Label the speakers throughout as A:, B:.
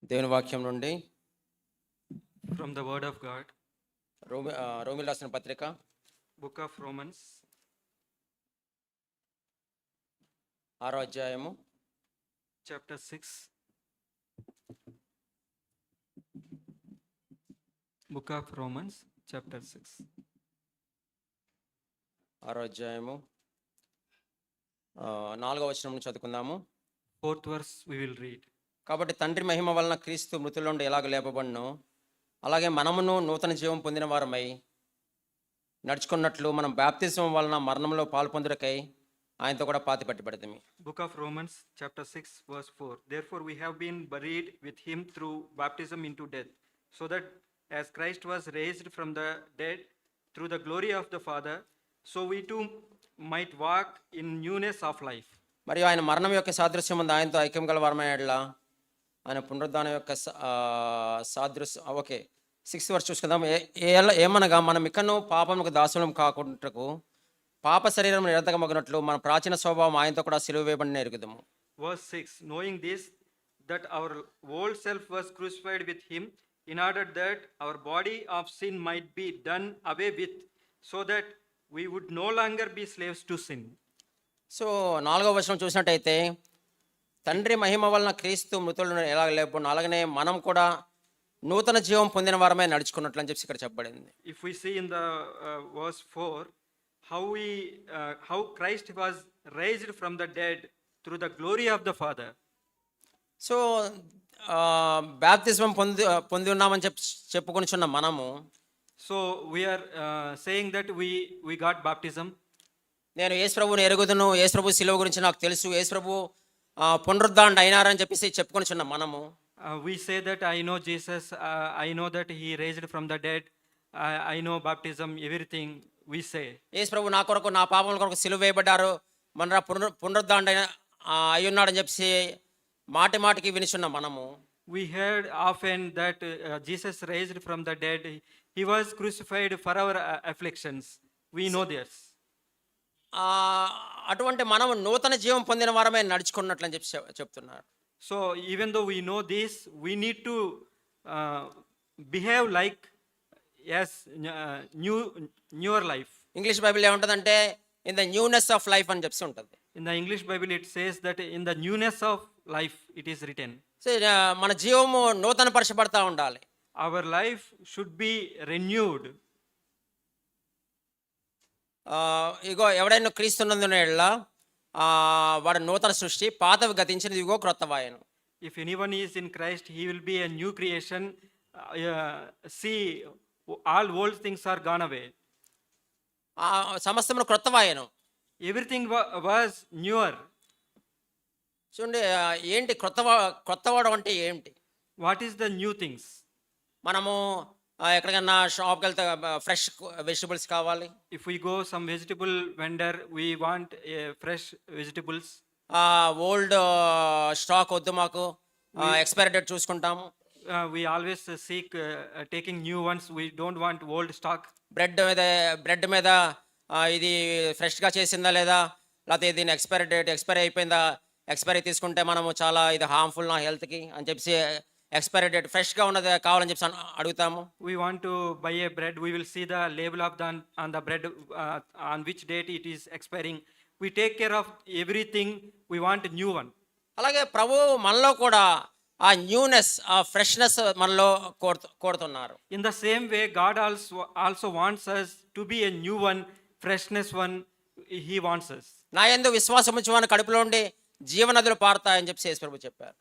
A: దేవుని వాక్యం నుండి
B: From the Word of God,
A: రోమిలు రాసిన పత్రిక
B: Book of Romans,
A: 6వ అధ్యాయము
B: chapter 6. Book of Romans, chapter 6.
A: 6వ అధ్యాయము 4వ వచనం నుంచి చదువుకుందాము.
B: 4th verse we will read.
A: కాబట్టి తండ్రి మహిమ వలన క్రీస్తు మృతుల నుండి ఎలాగ లేపబడినో అలాగే మనమును నూతన జీవం పొందిన వారమై నడుచుకున్నట్లు మనం బాప్తిజం వలన మరణంలో పాల్పొందుటకై ఆయనతో కూడా పాతి పట్టబడితిమి.
B: Book of Romans, chapter 6, verse 4. Therefore we have been buried with him through baptism into death, so that as Christ was raised from the dead through the glory of the Father, so we too might walk in newness of life.
A: మరియు ఆయన మరణం యొక్క సాదృశ్యం ఉంది, ఆయనతో ఐక్యం గల వారమయ్యేలా ఆయన పునరుద్ధానం యొక్క సాదృశ్యం. ఓకే, 6th వర్స్ చూసుకుందాం. ఏమనగా మనం ఇకను పాపములకు దాసులం కాకుంటకు పాప శరీరం నిరర్ధకమగినట్లు మన ప్రాచీన స్వభావం ఆయనతో కూడా సిలువ వేయబడిన ఎరుగుదము.
B: Verse 6. Knowing this, that our old self was crucified with him, in order that our body of sin might be done away with, so that we would no longer be slaves to sin.
A: So 4వ వచనం చూసినట్టయితే తండ్రి మహిమ వలన క్రీస్తు మృతులను ఎలా లేకుండా అలాగనే మనం కూడా నూతన జీవం పొందిన వారమే నడుచుకున్నట్లు అని చెప్పి ఇక్కడ చెప్పబడింది.
B: If we see in the verse 4, how Christ was raised from the dead through the glory of the Father.
A: So బాప్తిజం పొంది ఉన్నామని చెప్పుకొనిచున్న మనము,
B: So we are saying that we got baptism.
A: నేను యేసుప్రభుని ఎరుగుదును, యేసుప్రభు సిలువ గురించి నాకు తెలుసు, యేసుప్రభు పునరుద్ధారణ అయినారని చెప్పేసి చెప్పుకొనిచున్న మనము,
B: We say that I know Jesus, I know that he raised from the dead, I know baptism, everything we say.
A: యేసుప్రభు నా కొరకు నా పాపముల కొరకు సిలువ వేయబడ్డారు, మన పునరుద్ధారణ అయి ఉన్నాడని చెప్పేసి మాటి మాటికి వినిచున్న మనము,
B: We heard often that Jesus raised from the dead, he was crucified for our afflictions. We know this.
A: అటువంటి మనము నూతన జీవం పొందిన వారమే నడుచుకున్నట్లు అని చెప్పి చెప్తున్నారు.
B: So even though we know this, we need to behave like as newer life.
A: English Bible ఏముంటుందంటే in the newness of life అని చెప్పి ఉంటుంది.
B: In the English Bible it says that in the newness of life it is written.
A: So మన జీవము నూతన పరచబడతా ఉండాలి.
B: Our life should be renewed.
A: ఇగో ఎవడైనా క్రీస్తునందున ఎడల వాడు నూతన సృష్టి, పాతవి గతించినది ఇగో క్రొత్తవాయను.
B: If anyone is in Christ, he will be a new creation. See, all old things are gone away.
A: సమస్తమును క్రొత్తవాయను.
B: Everything was newer.
A: చూడండి, ఏంటి క్రొత్తవాడు అంటే ఏంటి?
B: What is the new things?
A: మనము ఎక్కడికన్నా షాప్కి వెళ్తే ఫ్రెష్ వెజిటబుల్స్ కావాలి.
B: If we go some vegetable vendor, we want fresh vegetables.
A: Old stock వద్దు మాకు, ఎక్స్పైరీ డేట్ చూసుకుంటాము.
B: We always seek taking new ones. We don't want old stock.
A: Bread మీద ఇది ఫ్రెష్గా చేసిందా లేదా, లేకపోతే దీని ఎక్స్పైరీ అయిపోయిందా, ఎక్స్పైరీ తీసుకుంటే మనము చాలా ఇది హార్మ్ఫుల్ నా హెల్త్కి అని చెప్పి ఎక్స్పైరీ డేట్ ఫ్రెష్గా ఉన్నది కావాలని చెప్పి అడుగుతాము.
B: We want to buy a bread. We will see the label of on the bread on which date it is expiring. We take care of everything. We want a new one.
A: అలాగే ప్రభు మనలో కూడా ఆ newness, ఆ freshness మనలో కోరుతున్నారు.
B: In the same way, God also wants us to be a new one, freshness one. He wants us.
A: నా యందు విశ్వాసం ఉంచువాని కడుపులో ఉండి జీవనదులు పారుతాయని చెప్పి యేసు ప్రభు చెప్పారు.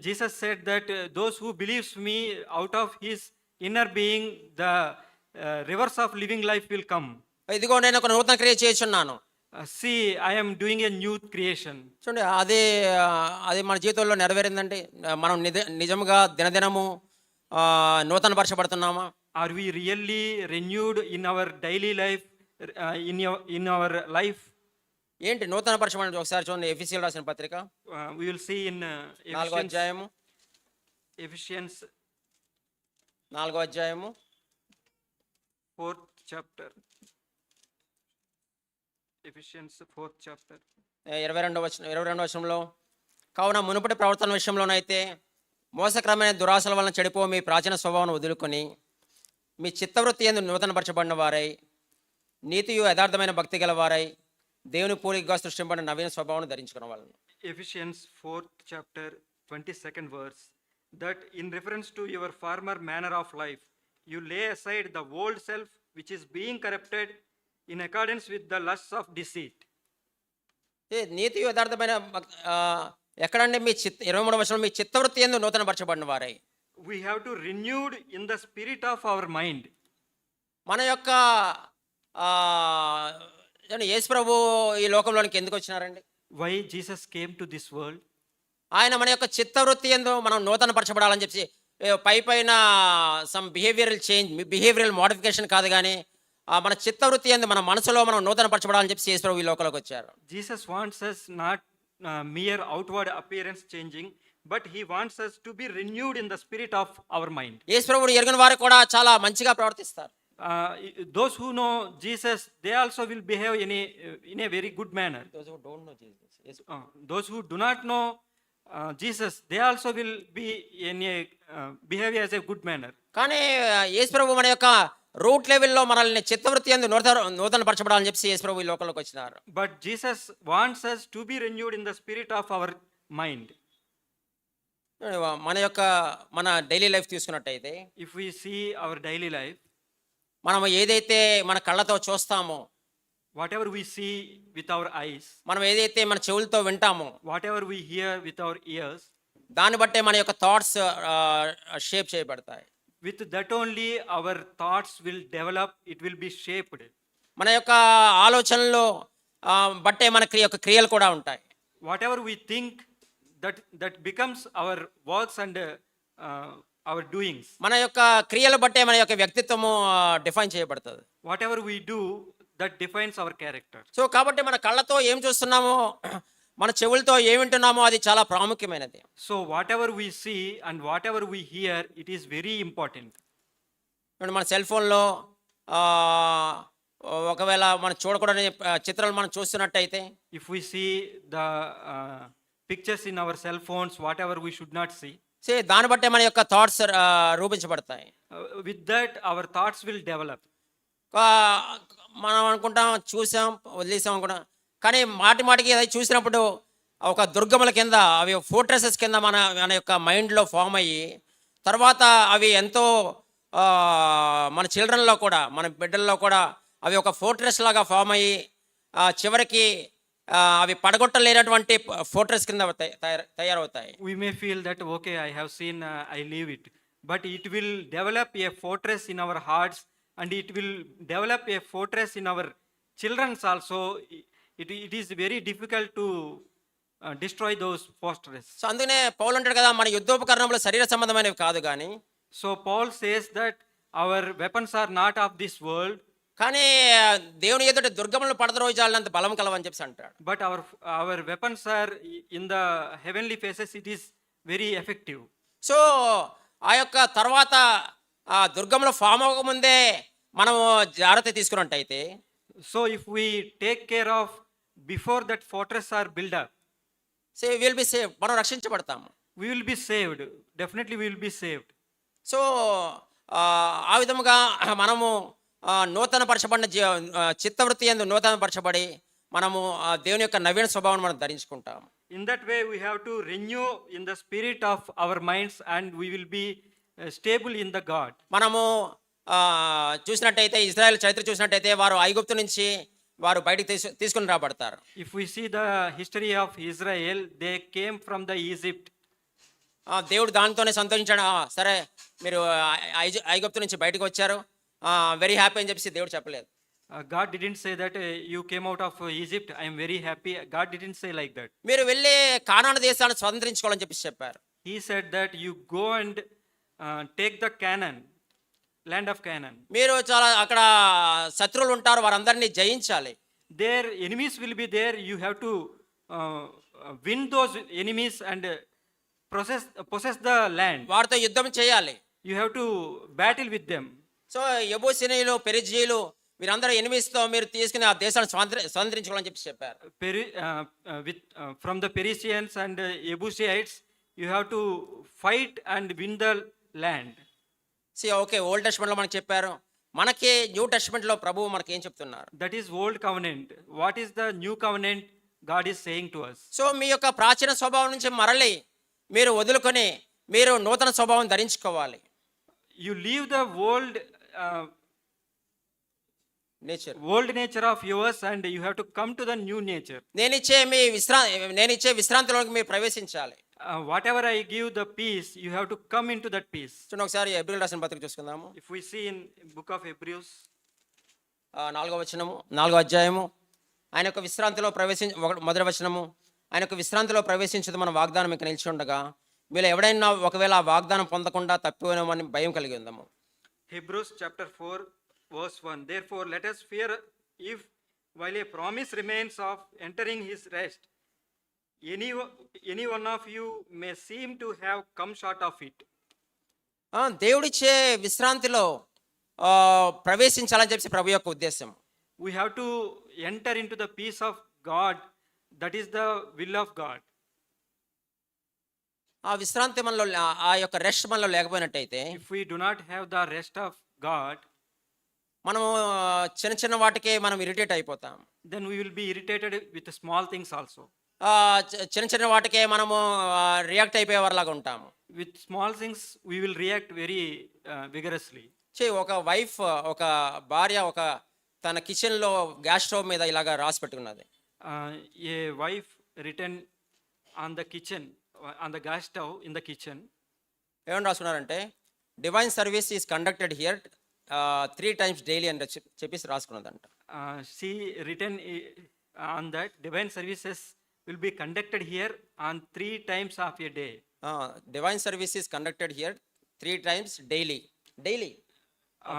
B: Jesus said that those who believes me, out of his inner being the rivers of living life will come.
A: ఇదిగో నేను ఒక నూతన క్రియ చేయుచున్నాను.
B: See, I am doing a new creation.
A: చూడండి, అది మన జీవితంలో నెరవేరిందండి. మనం నిజంగా దినదినము నూతన పరచబడుతున్నామా?
B: Are we really renewed in our daily life, in our life?
A: ఏంటి నూతన పరచబడి? ఒకసారి చూడండి, ఎఫెసీయులకు రాసిన పత్రిక
B: We will see in
A: 4వ అధ్యాయము
B: Ephesians
A: 4వ అధ్యాయము
B: 4th chapter. Ephesians 4th chapter.
A: 22వ వచనంలో, కావున మునుపటి ప్రవర్తన విషయంలోనైతే మోసకరమైన దురాశల వలన చెడిపో మీ ప్రాచీన స్వభావం వదులుకొని మీ చిత్తవృత్తి యందు నూతనపరచబడిన వారై నీతియు యథార్థమైన భక్తి గల వారై దేవుని పోలికగా సృష్టింపడిన నవీన స్వభావం ధరించుకున్న వాళ్ళను.
B: Ephesians 4th chapter 22nd verse, that in reference to your former manner of life, you lay aside the old self which is being corrupted in accordance with the lusts of deceit.
A: నీతియు యథార్థమైన ఎక్కడంటే మీ 23వ వచనం, మీ చిత్తవృత్తి యందు నూతనపరచబడిన వారై.
B: We have to renewed in the spirit of our mind.
A: మన యొక్క యేసు ప్రభు ఈ లోకంలోనికి ఎందుకు వచ్చినారండి?
B: Why Jesus came to this world?
A: ఆయన మన యొక్క చిత్తవృత్తి యందు మనం నూతనపరచబడాలని చెప్పి పైన సమ్ బిహేవియరల్ మోడిఫికేషన్ కాదు కానీ మన చిత్తవృత్తి యందు మన మనసులో మనం నూతనపరచబడాలని చెప్పి యేసు ప్రభు ఈ లోకంలోకి వచ్చారు.
B: Jesus wants us not mere outward appearance changing, but he wants us to be renewed in the spirit of our mind.
A: యేసు ప్రభువుని ఎరిగిన వారు కూడా చాలా మంచిగా ప్రవర్తిస్తారు.
B: Those who know Jesus, they also will behave in a very good manner. Those who do not know Jesus, they also will be in a behave as a good manner.
A: కానీ యేసు ప్రభు మన యొక్క రూట్ లెవెల్లో మనల్ని చిత్తవృత్తి యందు నూతనపరచబడాలని చెప్పి యేసు ప్రభు ఈ లోకంలోకి వచ్చినారు.
B: But Jesus wants us to be renewed in the spirit of our mind.
A: మన డైలీ లైఫ్ తీసుకున్నట్టయితే,
B: If we see our daily life,
A: మనం ఏదైతే మన కళ్ళతో చూస్తామో,
B: whatever we see with our eyes,
A: మనం ఏదైతే మన చెవులతో వింటామో,
B: whatever we hear with our ears,
A: దాన్ని బట్టే మన యొక్క థాట్స్ షేప్ చేయబడతాయి.
B: with that only our thoughts will develop, it will be shaped.
A: మన యొక్క ఆలోచనలో బట్టే మన యొక్క క్రియలు కూడా ఉంటాయి.
B: Whatever we think, that becomes our works and our doings.
A: మన యొక్క క్రియలు బట్టే మన యొక్క వ్యక్తిత్వము డిఫైన్ చేయబడుతుంది.
B: Whatever we do, that defines our character.
A: So కాబట్టి మన కళ్ళతో ఏం చూస్తున్నామో, మన చెవులతో ఏం వింటున్నామో అది చాలా ప్రాముఖ్యమైనది.
B: So whatever we see and whatever we hear, it is very important.
A: మన సెల్ ఫోన్లో ఒకవేళ మనం చూడకూడని చిత్రాలు మనం చూస్తున్నట్టయితే,
B: If we see the pictures in our cell phones, whatever we should not see,
A: దాన్ని బట్టే మన యొక్క thoughts రూపించబడతాయి.
B: with that our thoughts will develop.
A: మనం అనుకుంటాం చూసాం వదిలేసాం అనుకుంటాం, కానీ మాటికి అది చూసినప్పుడు ఒక దుర్గముల కింద, అవి ఫోర్ట్రెసెస్ కింద మన యొక్క మైండ్లో ఫామ్ అయ్యి, తర్వాత అవి ఎంతో మన చిల్డ్రన్లో కూడా, మన బిడ్డల్లో కూడా అవి ఒక ఫోర్ట్రెస్ లాగా ఫామ్ అయ్యి చివరికి అవి పడగొట్టలేనటువంటి ఫోర్ట్రెస్ కింద తయారవుతాయి.
B: We may feel that okay, I have seen, I leave it, but it will develop a fortress in our hearts, and it will develop a fortress in our children's also. It is very difficult to destroy those fortresses.
A: So అందుకనే పౌలు అంటాడు కదా, మన యుద్ధోపకరణములు శరీర సంబంధమైనవి కాదు కానీ.
B: So Paul says that our weapons are not of this world,
A: కానీ దేవుని ఎదుట దుర్గములను పడద్రోయించాలంత బలం కలవని చెప్పి అంటాడు.
B: but our weapons are in the heavenly places, it is very effective.
A: So ఆ యొక్క తర్వాత ఆ దుర్గములు ఫామ్ అవ్వకముందే మనం జాగ్రత్త తీసుకున్నట్టయితే,
B: So if we take care of before that fortress are built up,
A: will be save, మనం రక్షించబడతాము.
B: we will be saved. Definitely we will be saved.
A: So ఆ విధముగా మనము నూతన పరచబడిన చిత్తవృత్తి యందు నూతన పరచబడి మనము దేవుని యొక్క నవీన స్వభావాన్ని మనం ధరించుకుంటాము.
B: In that way we have to renew in the spirit of our minds, and we will be stable in the God.
A: మనము చూసినట్టయితే, ఇజ్రాయెల్ చరిత్ర చూసినట్టయితే, వారు ఐగుప్తు నుంచి వారు బయటికి తీసుకుని రాబడతారు.
B: If we see the history of Israel, they came from the Egypt.
A: దేవుడు దానితోనే సంతోషించాడు. సరే మీరు ఐగుప్తు నుంచి బయటకు వచ్చారు, వెరీ హ్యాపీ అని చెప్పేసి దేవుడు చెప్పలేదు.
B: God didn't say that you came out of Egypt, I am very happy. God didn't say like that.
A: మీరు వెళ్ళి కానాను దేశాన్ని స్వతంత్రించుకోవాలని చెప్పేసి చెప్పారు.
B: He said that you go and take the Canaan, land of Canaan.
A: మీరు చాలా అక్కడ శత్రువులు ఉంటారు, వారందరినీ జయించాలి.
B: Their enemies will be there. You have to win those enemies and possess the land.
A: వారితో యుద్ధం చేయాలి.
B: You have to battle with them.
A: So యెబూసీయులు, పెరిజ్జీయులు వీరందరూ ఎనిమిస్తో మీరు తీసుకుని ఆ దేశాన్ని స్వతంత్రించుకోవాలని చెప్పి చెప్పారు.
B: From the Perisians and Jebusites, you have to fight and win the land.
A: Okay, old టెస్ట్మెంట్లో మనకు చెప్పారు, మనకి న్యూ టెస్ట్మెంట్లో ప్రభువు మనకి ఏం చెప్తున్నారు?
B: That is old covenant. What is the new covenant God is saying to us?
A: So మీ యొక్క ప్రాచీన స్వభావం నుంచి మరలి మీరు వదులుకొని మీరు నూతన స్వభావం ధరించుకోవాలి.
B: You leave the uh,
A: nature
B: old nature of yours and you have to come to the new nature.
A: నేనిచ్చే విశ్రాంతిలోకి మీరు ప్రవేశించాలి.
B: Whatever I give the peace, you have to come into that peace.
A: చూడండి, ఒకసారి హెబ్రీయులకు రాసిన పత్రిక చూసుకుందాము.
B: If we see in book of Hebrews,
A: 4వ వచనము, 4వ అధ్యాయము, ఆయన యొక్క విశ్రాంతిలో మొదటి వచనము, ఆయన యొక్క విశ్రాంతిలో ప్రవేశించదు మన వాగ్దానం ఇంకా నిలిచి ఉండగా మీరు ఎవడైనా ఒకవేళ ఆ వాగ్దానం పొందకుండా తప్పిపోయినామని భయం కలిగి ఉందాము.
B: Hebrews chapter 4 verse 1. Therefore let us fear if while a promise remains of entering his rest, any one of you may seem to have come short of it.
A: దేవుడిచ్చే విశ్రాంతిలో ప్రవేశించాలని చెప్పి ప్రభు యొక్క ఉద్దేశం.
B: We have to enter into the peace of God. That is the will of God.
A: ఆ విశ్రాంతి మనలో, ఆ యొక్క rest మనలో లేకపోయినట్టయితే,
B: If we do not have the rest of God,
A: మనము చిన్న చిన్న వాటికే మనం ఇరిటేట్ అయిపోతాం.
B: then we will be irritated with the small things also.
A: చిన్న చిన్న వాటికే మనము రియాక్ట్ అయిపోయేవారిలాగా ఉంటాము.
B: With small things we will react very vigorously.
A: ఒక వైఫ్, ఒక భార్య తన కిచెన్లో గ్యాస్ స్టవ్ మీద ఇలాగా రాసి పెట్టుకున్నది.
B: A wife written on the kitchen, on the gas stove in the kitchen.
A: ఏమని రాసుకున్నారంటే, divine service is conducted here 3 times daily అని చెప్పేసి రాసుకున్నదంట.
B: She written on that divine services will be conducted here on 3 times of a day.
A: Divine service is conducted here 3 times daily.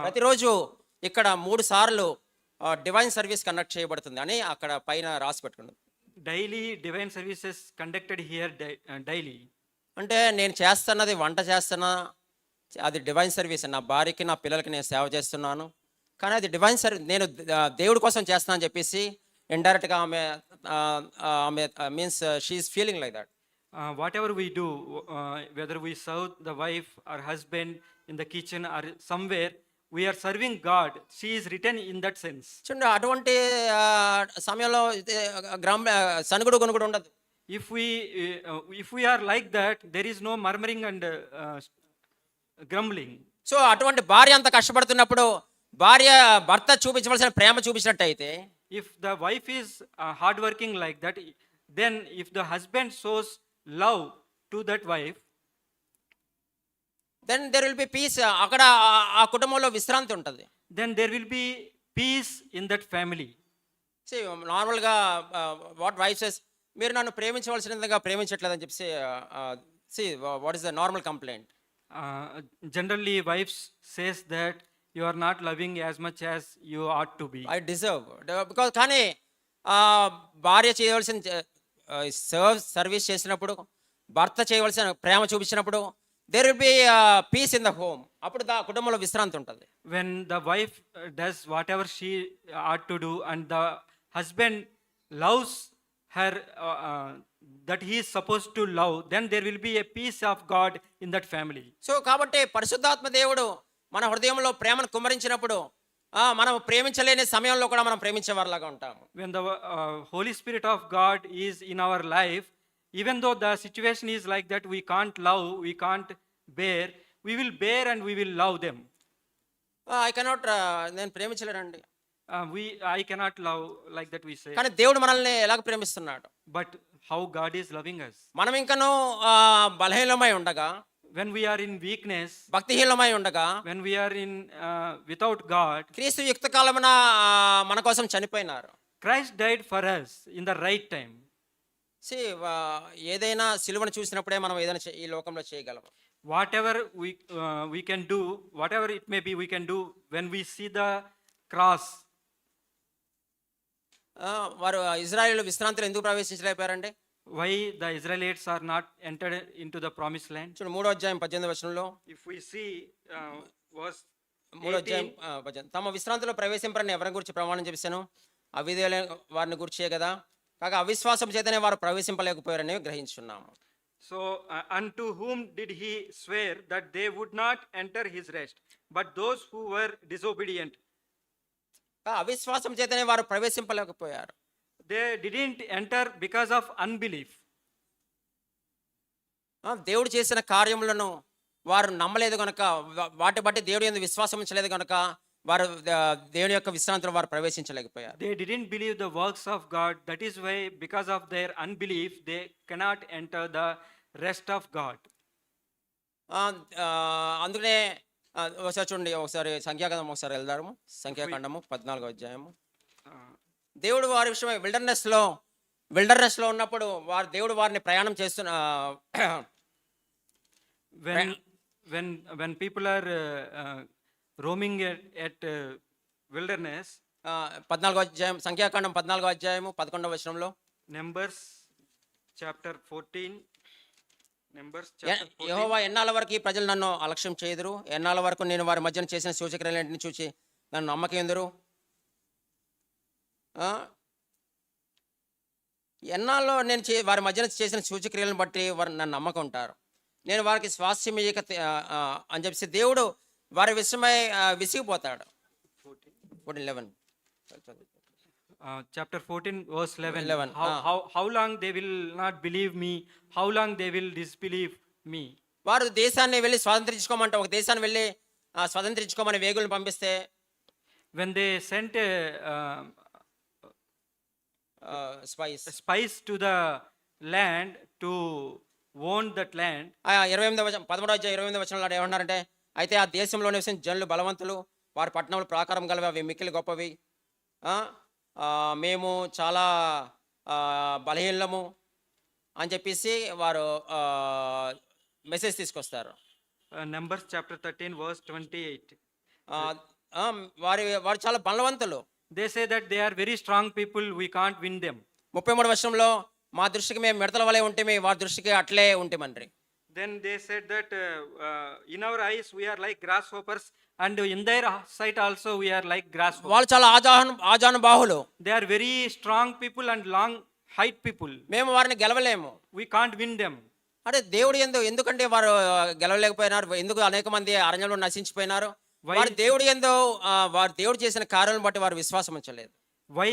A: ప్రతిరోజు ఇక్కడ 3 సార్లు divine service conduct చేయబడుతుంది అని అక్కడ పైన రాసి పెట్టుకున్నది.
B: Daily divine services conducted here daily.
A: అంటే నేను చేస్తున్నది, వంట చేస్తున్నా, అది డివైన్ సర్వీస్. నా భార్యకి నా పిల్లలకి నేను సేవ చేస్తున్నాను, కానీ అది డివైన్ సర్వీస్, నేను దేవుడి కోసం చేస్తాను అని చెప్పేసి ఇండైరెక్ట్గా ఆమె means she is feeling like that.
B: Whatever we do, whether we serve the wife or husband in the kitchen or somewhere, we are serving God. She is written in that sense.
A: చూడండి, అటువంటి సమయంలో సనుగుడు గొనుగుడు ఉండదు.
B: If we are like that, there is no murmuring and grumbling.
A: So అటువంటి భార్య అంత కష్టపడుతున్నప్పుడు భర్త చూపించవలసిన ప్రేమ చూపించినట్టయితే,
B: if the wife is hard working like that, then if the husband shows love to that wife,
A: then there will be peace. అక్కడ ఆ కుటుంబంలో విశ్రాంతి ఉంటుంది.
B: then there will be peace in that family.
A: నార్మల్గా వాట్ వైఫ్ సేస్, మీరు నన్ను ప్రేమించవలసిన విధంగా ప్రేమించట్లేదని చెప్పి what is the normal complaint.
B: Generally wives says that you are not loving as much as you ought to be.
A: I deserve, because కానీ భార్య చేయవలసిన service చేసినప్పుడు, భర్త చేయవలసిన ప్రేమ చూపించినప్పుడు there will be peace in the home. అప్పుడు కుటుంబంలో విశ్రాంతి ఉంటుంది.
B: When the wife does whatever she ought to do and the husband loves her that he is supposed to love, then there will be a peace of God in that family.
A: So కాబట్టి పరిశుద్ధాత్మ దేవుడు మన హృదయంలో ప్రేమను కుమ్మరించినప్పుడు మనం ప్రేమించలేని సమయంలో కూడా మనం ప్రేమించేవారిలాగా ఉంటాము.
B: When the Holy Spirit of God is in our life, even though the situation is like that, we can't love, we can't bear, we will bear and we will love them.
A: I cannot, నేను ప్రేమించలేనండి.
B: I cannot love like that we say.
A: కానీ దేవుడు మనల్ని ఎలాగ ప్రేమిస్తున్నాడు?
B: But how God is loving us.
A: మనం ఇంకనూ బలహీనమై ఉండగా,
B: when we are in weakness,
A: భక్తిహీనమై ఉండగా,
B: when we are in without God,
A: క్రీస్తు యుక్త కాలమున మన కోసం చనిపోయినారు.
B: Christ died for us in the right time.
A: ఏదైనా సిలువను చూసినప్పుడే మనం ఏదైనా ఈ లోకంలో చేయగలం.
B: Whatever we can do, whatever it may be, we can do when we see the cross.
A: వారు ఇజ్రాయేలు విశ్రాంతిలో ఎందుకు ప్రవేశించలేకపోయారండి?
B: Why the Israelites are not entered into the promised land?
A: చూడండి, 3వ అధ్యాయం 18వ వచనంలో,
B: If we see verse
A: 3వ అధ్యాయం 18, తమ విశ్రాంతిలో ప్రవేశింపరని ఎవరి గురించి ప్రమాణం చేశాను? అవిధేయులైన వారిని గురించే కదా, కాగా అవిశ్వాసం చేతనే వారు ప్రవేశింపలేకపోయారని గ్రహించున్నాము.
B: So, unto whom did he swear that they would not enter his rest, but those who were disobedient?
A: అవిశ్వాసం చేతనే వారు ప్రవేశింపలేకపోయారు.
B: They didn't enter because of unbelief.
A: దేవుడు చేసిన కార్యములను వారు నమ్మలేదు గనుక, వాటి బట్టి దేవుడు యందు విశ్వాసం ఉంచలేదు గనుక వారు దేవుని యొక్క విశ్రాంతిలో వారు ప్రవేశించలేకపోయారు.
B: They didn't believe the works of God. That is why, because of their unbelief, they cannot enter the rest of God.
A: అందుకనే ఒకసారి చూడండి, ఒకసారి సంఖ్యాకాండం ఒకసారి వెళ్దాము. సంఖ్యాకాండము 14వ అధ్యాయము. దేవుడు వారి విషయమై విల్డర్నెస్లో ఉన్నప్పుడు దేవుడు వారిని ప్రయాణం చేస్తున్న
B: When people are roaming at wilderness,
A: 14వ అధ్యాయం, సంఖ్యాకాండం 14వ అధ్యాయము 11వ వచనంలో,
B: Numbers chapter 14. Numbers chapter 14.
A: యెహోవా ఎన్నాళ్ళ వరకు ఈ ప్రజలు నన్ను అలక్ష్యం చేయుదురు, ఎన్నాళ్ళ వరకు నేను వారి మధ్యన చేసిన సూచక్రియలన్నింటిని చూచి నన్ను నమ్మకం ఎన్నాళ్ళలో నేను వారి మధ్యన చేసిన సూచక్రియలను బట్టి వారు నన్ను నమ్మకం ఉంటారు, నేను వారికి స్వాస్థ్యం ఇయ్యక అని చెప్పేసి దేవుడు వారి విషయమై విసిగిపోతాడు. 11
B: chapter 14 verse 11.
A: 11,
B: How long they will not believe me? How long they will disbelieve me?
A: వారు దేశాన్ని వెళ్ళి స్వాతంత్రించుకోమంటే, ఒక దేశాన్ని వెళ్ళి స్వాతంత్రించుకోమని వేగులను పంపిస్తే,
B: When they sent
A: spice
B: spies to the land to own that land,
A: 28వ వచనం, 13వ అధ్యాయం 28వ వచనంలో ఏమన్నారంటే, అయితే ఆ దేశంలో నివసించిన జనులు బలవంతులు, వారి పట్టణములు ప్రాకారం గలవి, అవి మిక్కిలి గొప్పవి, మేము చాలా బలహీనము అని చెప్పేసి వారు మెసేజ్ తీసుకొస్తారు.
B: Numbers chapter 13 verse 28.
A: వారు చాలా బలవంతులు.
B: They say that they are very strong people, we can't win them.
A: 33వ వచనంలో, మా దృష్టికి మేము మిడతల వలె ఉంటేమి, వారి దృష్టికి అట్లే ఉంటేమండ్రి.
B: Then they said that in our eyes we are like grasshoppers, and in their sight also we are like grasshoppers.
A: వాళ్ళు చాలా ఆజానుబాహులు.
B: They are very strong people and long height people.
A: మేము వారిని గెలవలేము.
B: We can't win them.
A: అంటే దేవుడు ఎందుకంటే వారు గెలవలేకపోయినారు, ఎందుకు అనేక మంది అరణ్యంలో నశించిపోయినారు? వారు దేవుడు చేసిన కార్యాలను బట్టి వారు విశ్వాసం ఉంచలేదు.
B: Why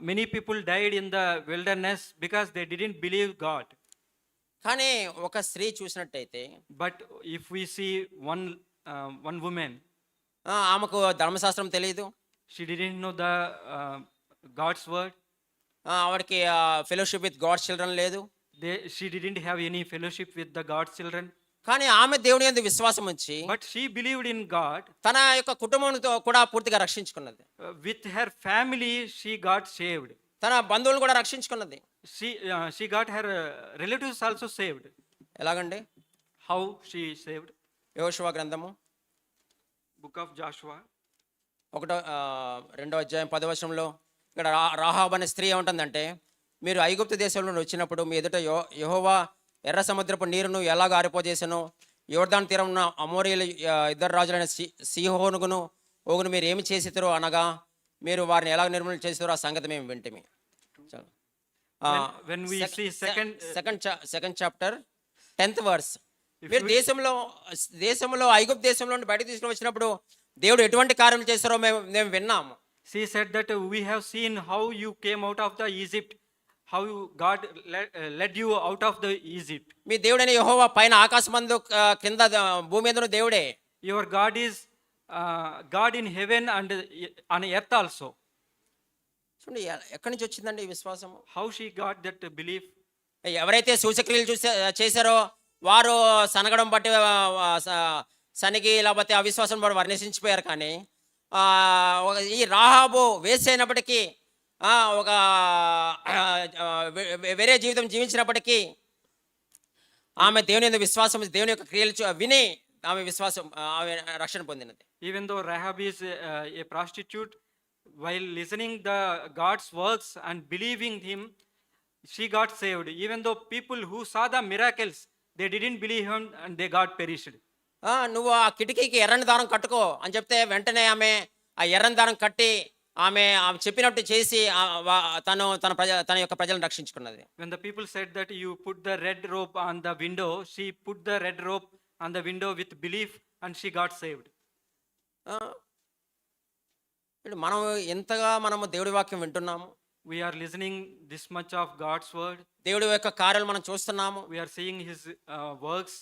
B: many people died in the wilderness? Because they didn't believe God.
A: కానీ ఒక స్త్రీ చూసినట్టయితే,
B: But if we see one woman,
A: ఆమెకు ధర్మశాస్త్రం తెలియదు,
B: she didn't know the God's word.
A: ఆవిడకి ఫెలోషిప్ విత్ గాడ్స్ చిల్డ్రన్ లేదు.
B: She didn't have any fellowship with the God's children.
A: కానీ ఆమె దేవుని యందు విశ్వాసం ఉంచి,
B: But she believed in God.
A: తన యొక్క కుటుంబంతో కూడా పూర్తిగా రక్షించుకున్నది.
B: With her family, she got saved.
A: తన బంధువులను కూడా రక్షించుకున్నది.
B: She got her relatives also saved.
A: ఎలాగండి?
B: How she saved?
A: యెహోషువ గ్రంథము
B: Book of Joshua.
A: 2వ అధ్యాయం 10వ వచనంలో, ఇక్కడ రాహాబ్ అనే స్త్రీ ఏముంటుందంటే, మీరు ఐగుప్తు దేశంలో వచ్చినప్పుడు మీ ఎదుట యెహోవా ఎర్ర సముద్రపు నీరును ఎలాగ ఆరిపోజేసను, యోర్దాను తీరం ఉన్న అమోరీయుల ఇద్దరు రాజులైన సీహోనుగును ఓగును మీరు ఏమి చేసిరో అనగా, మీరు వారిని ఎలాగ నిర్మూలన చేసిరో ఆ సంగతి మేము వింటిమి.
B: When we see
A: second chapter 10th verse, మీరు దేశంలో ఐగుప్తు దేశంలో నుండి బయటకు తీసుకుని వచ్చినప్పుడు దేవుడు ఎటువంటి కార్యం చేశారో మేము విన్నాము.
B: She said that we have seen how you came out of the Egypt, how God led you out of the Egypt.
A: మీ దేవుడైన యెహోవా పైన ఆకాశమందు కింద భూమి మీదను దేవుడే.
B: Your God is God in heaven and on earth also.
A: చూడండి ఎక్కడి నుంచి వచ్చిందండి ఈ విశ్వాసం?
B: How she got that belief?
A: ఎవరైతే సూచక్రియలు చేశారో వారు సనగడం బట్టి సనిగి లేకపోతే అవిశ్వాసం బట్టి వర్ణించిపోయారు. కానీ ఈ రాహాబు వేస్ట్ అయినప్పటికీ, ఒక వేరే జీవితం జీవించినప్పటికీ ఆమె దేవుని యొక్క విశ్వాసం, దేవుని యొక్క క్రియలు విని ఆమె విశ్వాసం, ఆమె రక్షణ పొందినది.
B: Even though Rahab is a prostitute, while listening the God's works and believing him, she got saved. Even though people who saw the miracles, they didn't believe him and they got perished.
A: నువ్వు ఆ కిటికీకి ఎర్రని దారం కట్టుకో అని చెప్తే వెంటనే ఆమె ఆ ఎర్రని దారం కట్టి ఆమె చెప్పినట్టు చేసి తన యొక్క ప్రజలను రక్షించుకున్నది.
B: When the people said that you put the red rope on the window, she put the red rope on the window with belief and she got saved.
A: ఆ, ఇప్పుడు మనం ఎంతగా మనము దేవుడి వాక్యం వింటున్నాము,
B: We are listening this much of God's word.
A: దేవుడి యొక్క కార్యాలు మనం చూస్తున్నాము.
B: We are seeing his works.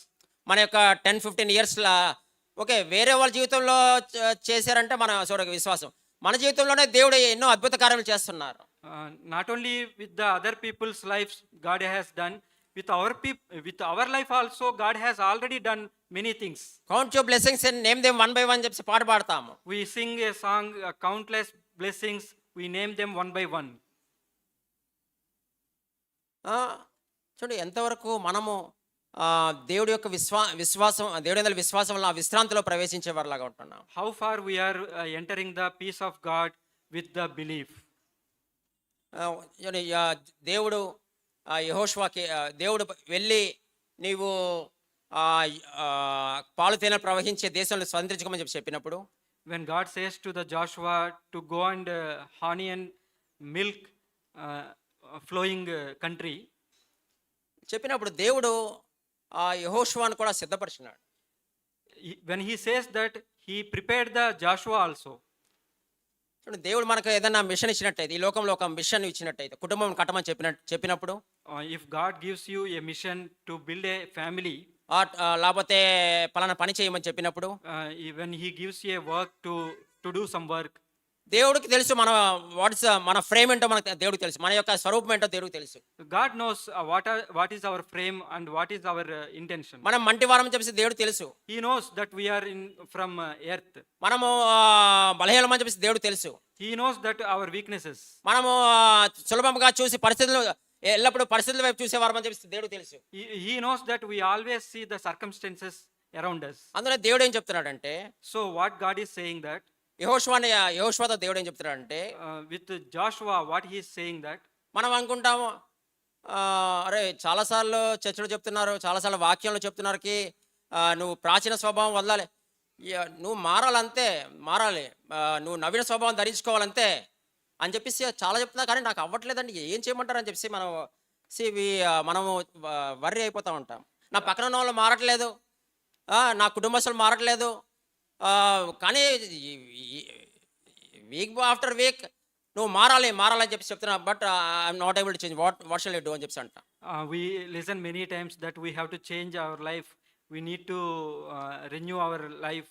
A: మన యొక్క 10-15 ఇయర్స్లా ఓకే వేరే వాళ్ళ జీవితంలో చేశారంటే మన విశ్వాసం. మన జీవితంలోనే దేవుడు ఎన్నో అద్భుత కార్యాలు చేస్తున్నారు.
B: Not only with the other people's lives God has done, with our life also God has already done many things.
A: Count your blessings and name them one by one చెప్పి పాట పాడతాము.
B: We sing a song, countless blessings, we name them one by one.
A: చూడండి ఎంతవరకు మనము దేవుడి యొక్క విశ్వాసం దేవుడి మీద విశ్వాసం వల్ల ఆ విశ్రాంతిలో ప్రవేశించే వారిలాగా ఉంటున్నాం.
B: How far we are entering the peace of God with the belief.
A: చూడండి, దేవుడు యెహోషువకి దేవుడు వెళ్ళి నీవు పాలు తేనెలు ప్రవహించే దేశంలో స్వతంత్రించుకోమని చెప్పినప్పుడు,
B: When God says to the Joshua to go and honey and milk flowing country,
A: చెప్పినప్పుడు దేవుడు యెహోషువను కూడా సిద్ధపరిచినాడు.
B: when he says that, he prepared the Joshua also.
A: చూడండి, దేవుడు మనకు ఏదైనా మిషన్ ఇచ్చినట్టయితే, ఈ లోకంలో ఒక మిషన్ ఇచ్చినట్టయితే, కుటుంబం కట్టమని చెప్పినప్పుడు
B: If God gives you a mission to build a family,
A: లేకపోతే పలానా పని చేయమని చెప్పినప్పుడు,
B: when he gives you a work to do some work,
A: దేవుడికి తెలుసు మన ఫ్రేమ్ ఏంటో మనకు దేవుడికి తెలుసు, మన యొక్క స్వరూపం ఏంటో దేవుడికి తెలుసు.
B: God knows what is our frame and what is our intention.
A: మనం మంటి వారం చెప్పేసి దేవుడికి తెలుసు.
B: He knows that we are from earth.
A: మనము బలహీనమని చెప్పేసి దేవుడికి తెలుసు.
B: He knows that our weaknesses.
A: మనము సులభంగా చూసి ఎల్లప్పుడూ పరిస్థితుల వైపు చూసేవారమని చెప్పేసి దేవుడికి తెలుసు.
B: He knows that we always see the circumstances around us.
A: అందులో దేవుడు ఏం చెప్తున్నాడంటే,
B: So what God is saying that,
A: యెహోషువతో దేవుడు ఏం చెప్తున్నాడంటే,
B: with Joshua, what he is saying that,
A: మనం అనుకుంటాము అరే చాలాసార్లు చర్చలు చెప్తున్నారు, చాలాసార్లు వాక్యంలో చెప్తున్నారుకి నువ్వు ప్రాచీన స్వభావం వదలాలి, నువ్వు మారాలి, నువ్వు నవీన స్వభావం ధరించుకోవాలంతే అని చెప్పేసి చాలా చెప్తున్నా, కానీ నాకు అవ్వట్లేదండి, ఏం చేయమంటారు అని చెప్పేసి మనము వర్రీ అయిపోతూ ఉంటాం. నా పక్కన ఉన్న వాళ్ళు మారట్లేదు, నా కుటుంబస్తులు మారట్లేదు, కానీ వీక్ ఆఫ్టర్ వీక్ నువ్వు మారాలని చెప్పి చెప్తున్నా, but I'm not able to change, what shall you do అని చెప్పి అంట.
B: we listen many times that we have to change our life, we need to renew our life,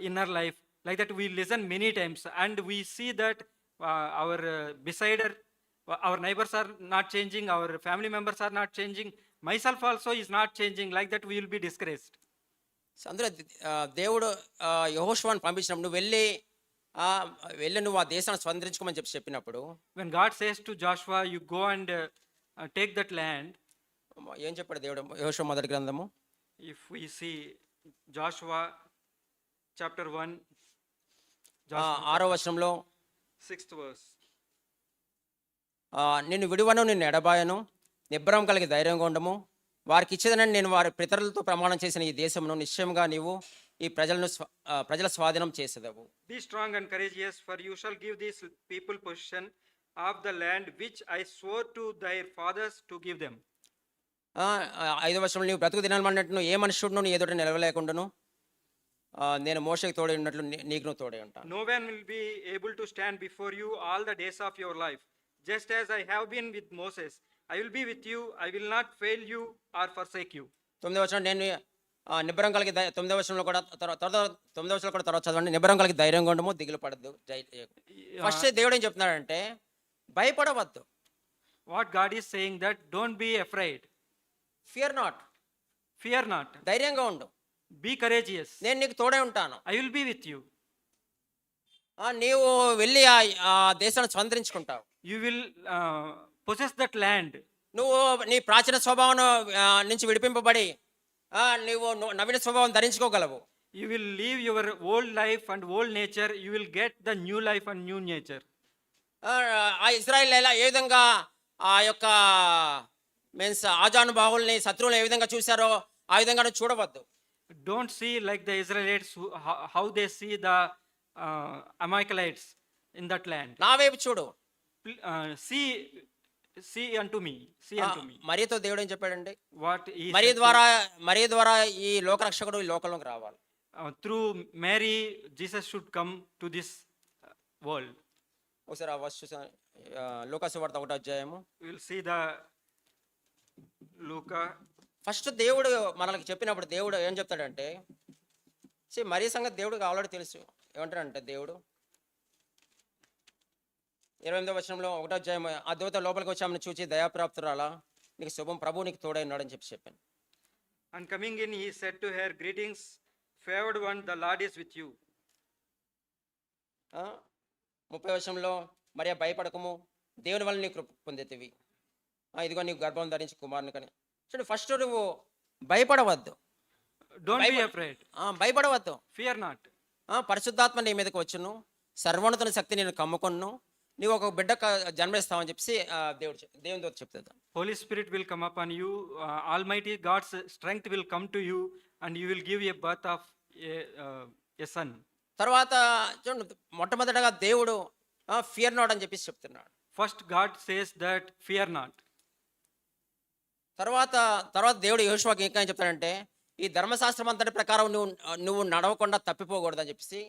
B: inner life, like that we listen many times, and we see that our besider, our neighbors are not changing, our family members are not changing, myself also is not changing, like that we will be discouraged.
A: అందులో దేవుడు యెహోషువను పంపించినప్పుడు నువ్వు వెళ్ళి నువ్వు ఆ దేశాన్ని స్వతంత్రించుకోమని చెప్పినప్పుడు,
B: When God says to Joshua, you go and take that land,
A: ఏం చెప్పాడు దేవుడు? యెహోషువ మొదటి గ్రంథము
B: if we see Joshua chapter 1,
A: 6వ వచనంలో,
B: 6th verse,
A: నిన్ను విడువను, నిన్ను ఎడబాయను, నిబ్బరం కలిగి ధైర్యంగా ఉండము, వారికి ఇచ్చేదనని నేను వారి పితరులతో ప్రమాణం చేసిన ఈ దేశమును నిశ్చయంగా నీవు ఈ ప్రజల స్వాధీనం చేసేదవు.
B: Be strong and courageous, for you shall give these people possession of the land which I swore to their fathers to give them.
A: 5వ వచనంలో, నీవు బ్రతుకు దినాలన్నట్టు ఏ మనుషుడును నీ ఎదుట నిలవలేకుండాను నేను మోషేకి తోడై ఉన్నట్లు నీకు తోడై ఉంటాను.
B: No one will be able to stand before you all the days of your life. Just as I have been with Moses, I will be with you. I will not fail you or forsake you.
A: 9వ వచనం, నేను నిబ్బరం కలిగి 9వ వచనంలో కూడా తర్వాత చదవండి. నిబ్బరం కలిగి ధైర్యంగా ఉండము, దిగులు పడద్దు. ఫస్ట్ దేవుడు ఏం చెప్తున్నాడంటే, భయపడవద్దు.
B: What God is saying that don't be afraid.
A: Fear not.
B: Fear not.
A: ధైర్యంగా ఉండు.
B: Be courageous.
A: నేను నీకు తోడే ఉంటాను.
B: I will be with you.
A: నీవు వెళ్ళి ఆ దేశాన్ని స్వతంత్రించుకుంటావు.
B: You will possess that land.
A: నువ్వు నీ ప్రాచీన స్వభావం నుంచి విడిపింపబడి నీవు నవీన స్వభావం ధరించుకోగలవు.
B: You will leave your old life and old nature. You will get the new life and new nature.
A: ఆ ఇశ్రాయేల్ ఏ విధంగా ఆ యొక్క మీన్స్ ఆజానుబాహుల్ని శత్రువులు ఏ విధంగా చూశారో ఆ విధంగా నువ్వు చూడవద్దు.
B: Don't see like the Israelites how they see the Amalekites. in that land.
A: నా వైపు చూడు.
B: See unto me, see
A: ఆ,
B: unto me.
A: మరియతో దేవుడు ఏం చెప్పాడండి?
B: What he
A: మరి
B: said
A: ద్వారా ఈ లోకరక్షకుడు ఈ లోకంలోకి రావాలి.
B: through Mary, Jesus should come to this world.
A: ఒకసారి ఆ వర్స్ చూసా, లూకాసు వార్త 1వ అధ్యాయము.
B: We'll see the Luca.
A: First దేవుడు మనకి చెప్పినప్పుడు దేవుడు ఏం చెప్తాడంటే, మరి సంగతి దేవుడికి ఆల్రెడీ తెలుసు. ఏమంటాడంటే దేవుడు 28వ వచనంలో 1వ అధ్యాయం, ఆ దూత లోపలికి వచ్చి ఆమెను చూచి దయాప్రాప్తురాలా, నీకు శుభం, ప్రభు నీకు తోడై ఉన్నాడని చెప్పాను.
B: And coming in, he said to her, greetings, favored one, the Lord is with you.
A: 30వ వచనంలో, మరియా భయపడకము, దేవుని వల్ల నీకు కృప పొందేతివి, ఇదిగో నీకు గర్భం ధరించి కుమారుని కని. చూడు, ఫస్ట్ నువ్వు భయపడవద్దు.
B: Don't be afraid.
A: భయపడవద్దు.
B: Fear not.
A: పరిశుద్ధాత్మ నీ మీదకి వచ్చును, సర్వోన్నతుని శక్తి నేను కమ్ముకొన్ను, నీవు ఒక బిడ్డ జన్మిస్తావని చెప్పి దేవునితో చెప్తుంది.
B: Holy Spirit will come upon you. Almighty God's strength will come to you, and you will give a birth of a son.
A: తర్వాత చూడండి, మొట్టమొదటగా దేవుడు ఫియర్ నాట్ అని చెప్పి చెప్తున్నాడు.
B: First, God says that fear not.
A: తర్వాత దేవుడు యెహోషువకి ఇంకా ఏం చెప్తాడంటే, ఈ ధర్మశాస్త్రం అంతటి ప్రకారం నువ్వు నడవకుండా తప్పిపోకూడదు అని చెప్పి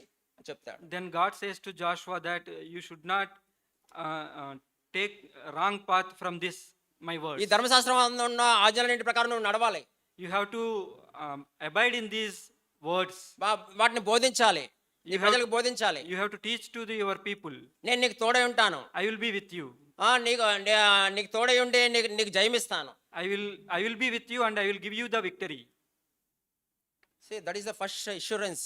A: చెప్తాడు.
B: Then God says to Joshua that you should not take wrong path from this my
A: ఈ
B: words.
A: ధర్మశాస్త్రం ఉన్న ఆజ్ఞలన్నింటి ప్రకారం నువ్వు నడవాలి,
B: You have to abide in these words.
A: వాటిని బోధించాలి, ఈ ప్రజలకు బోధించాలి.
B: You have to teach to your people.
A: నేను నీకు తోడై ఉంటాను,
B: I will be with you.
A: నీకు తోడై ఉండి నీకు జయమిస్తాను.
B: I will be with you, and I will give you the victory.
A: See, that is the first assurance.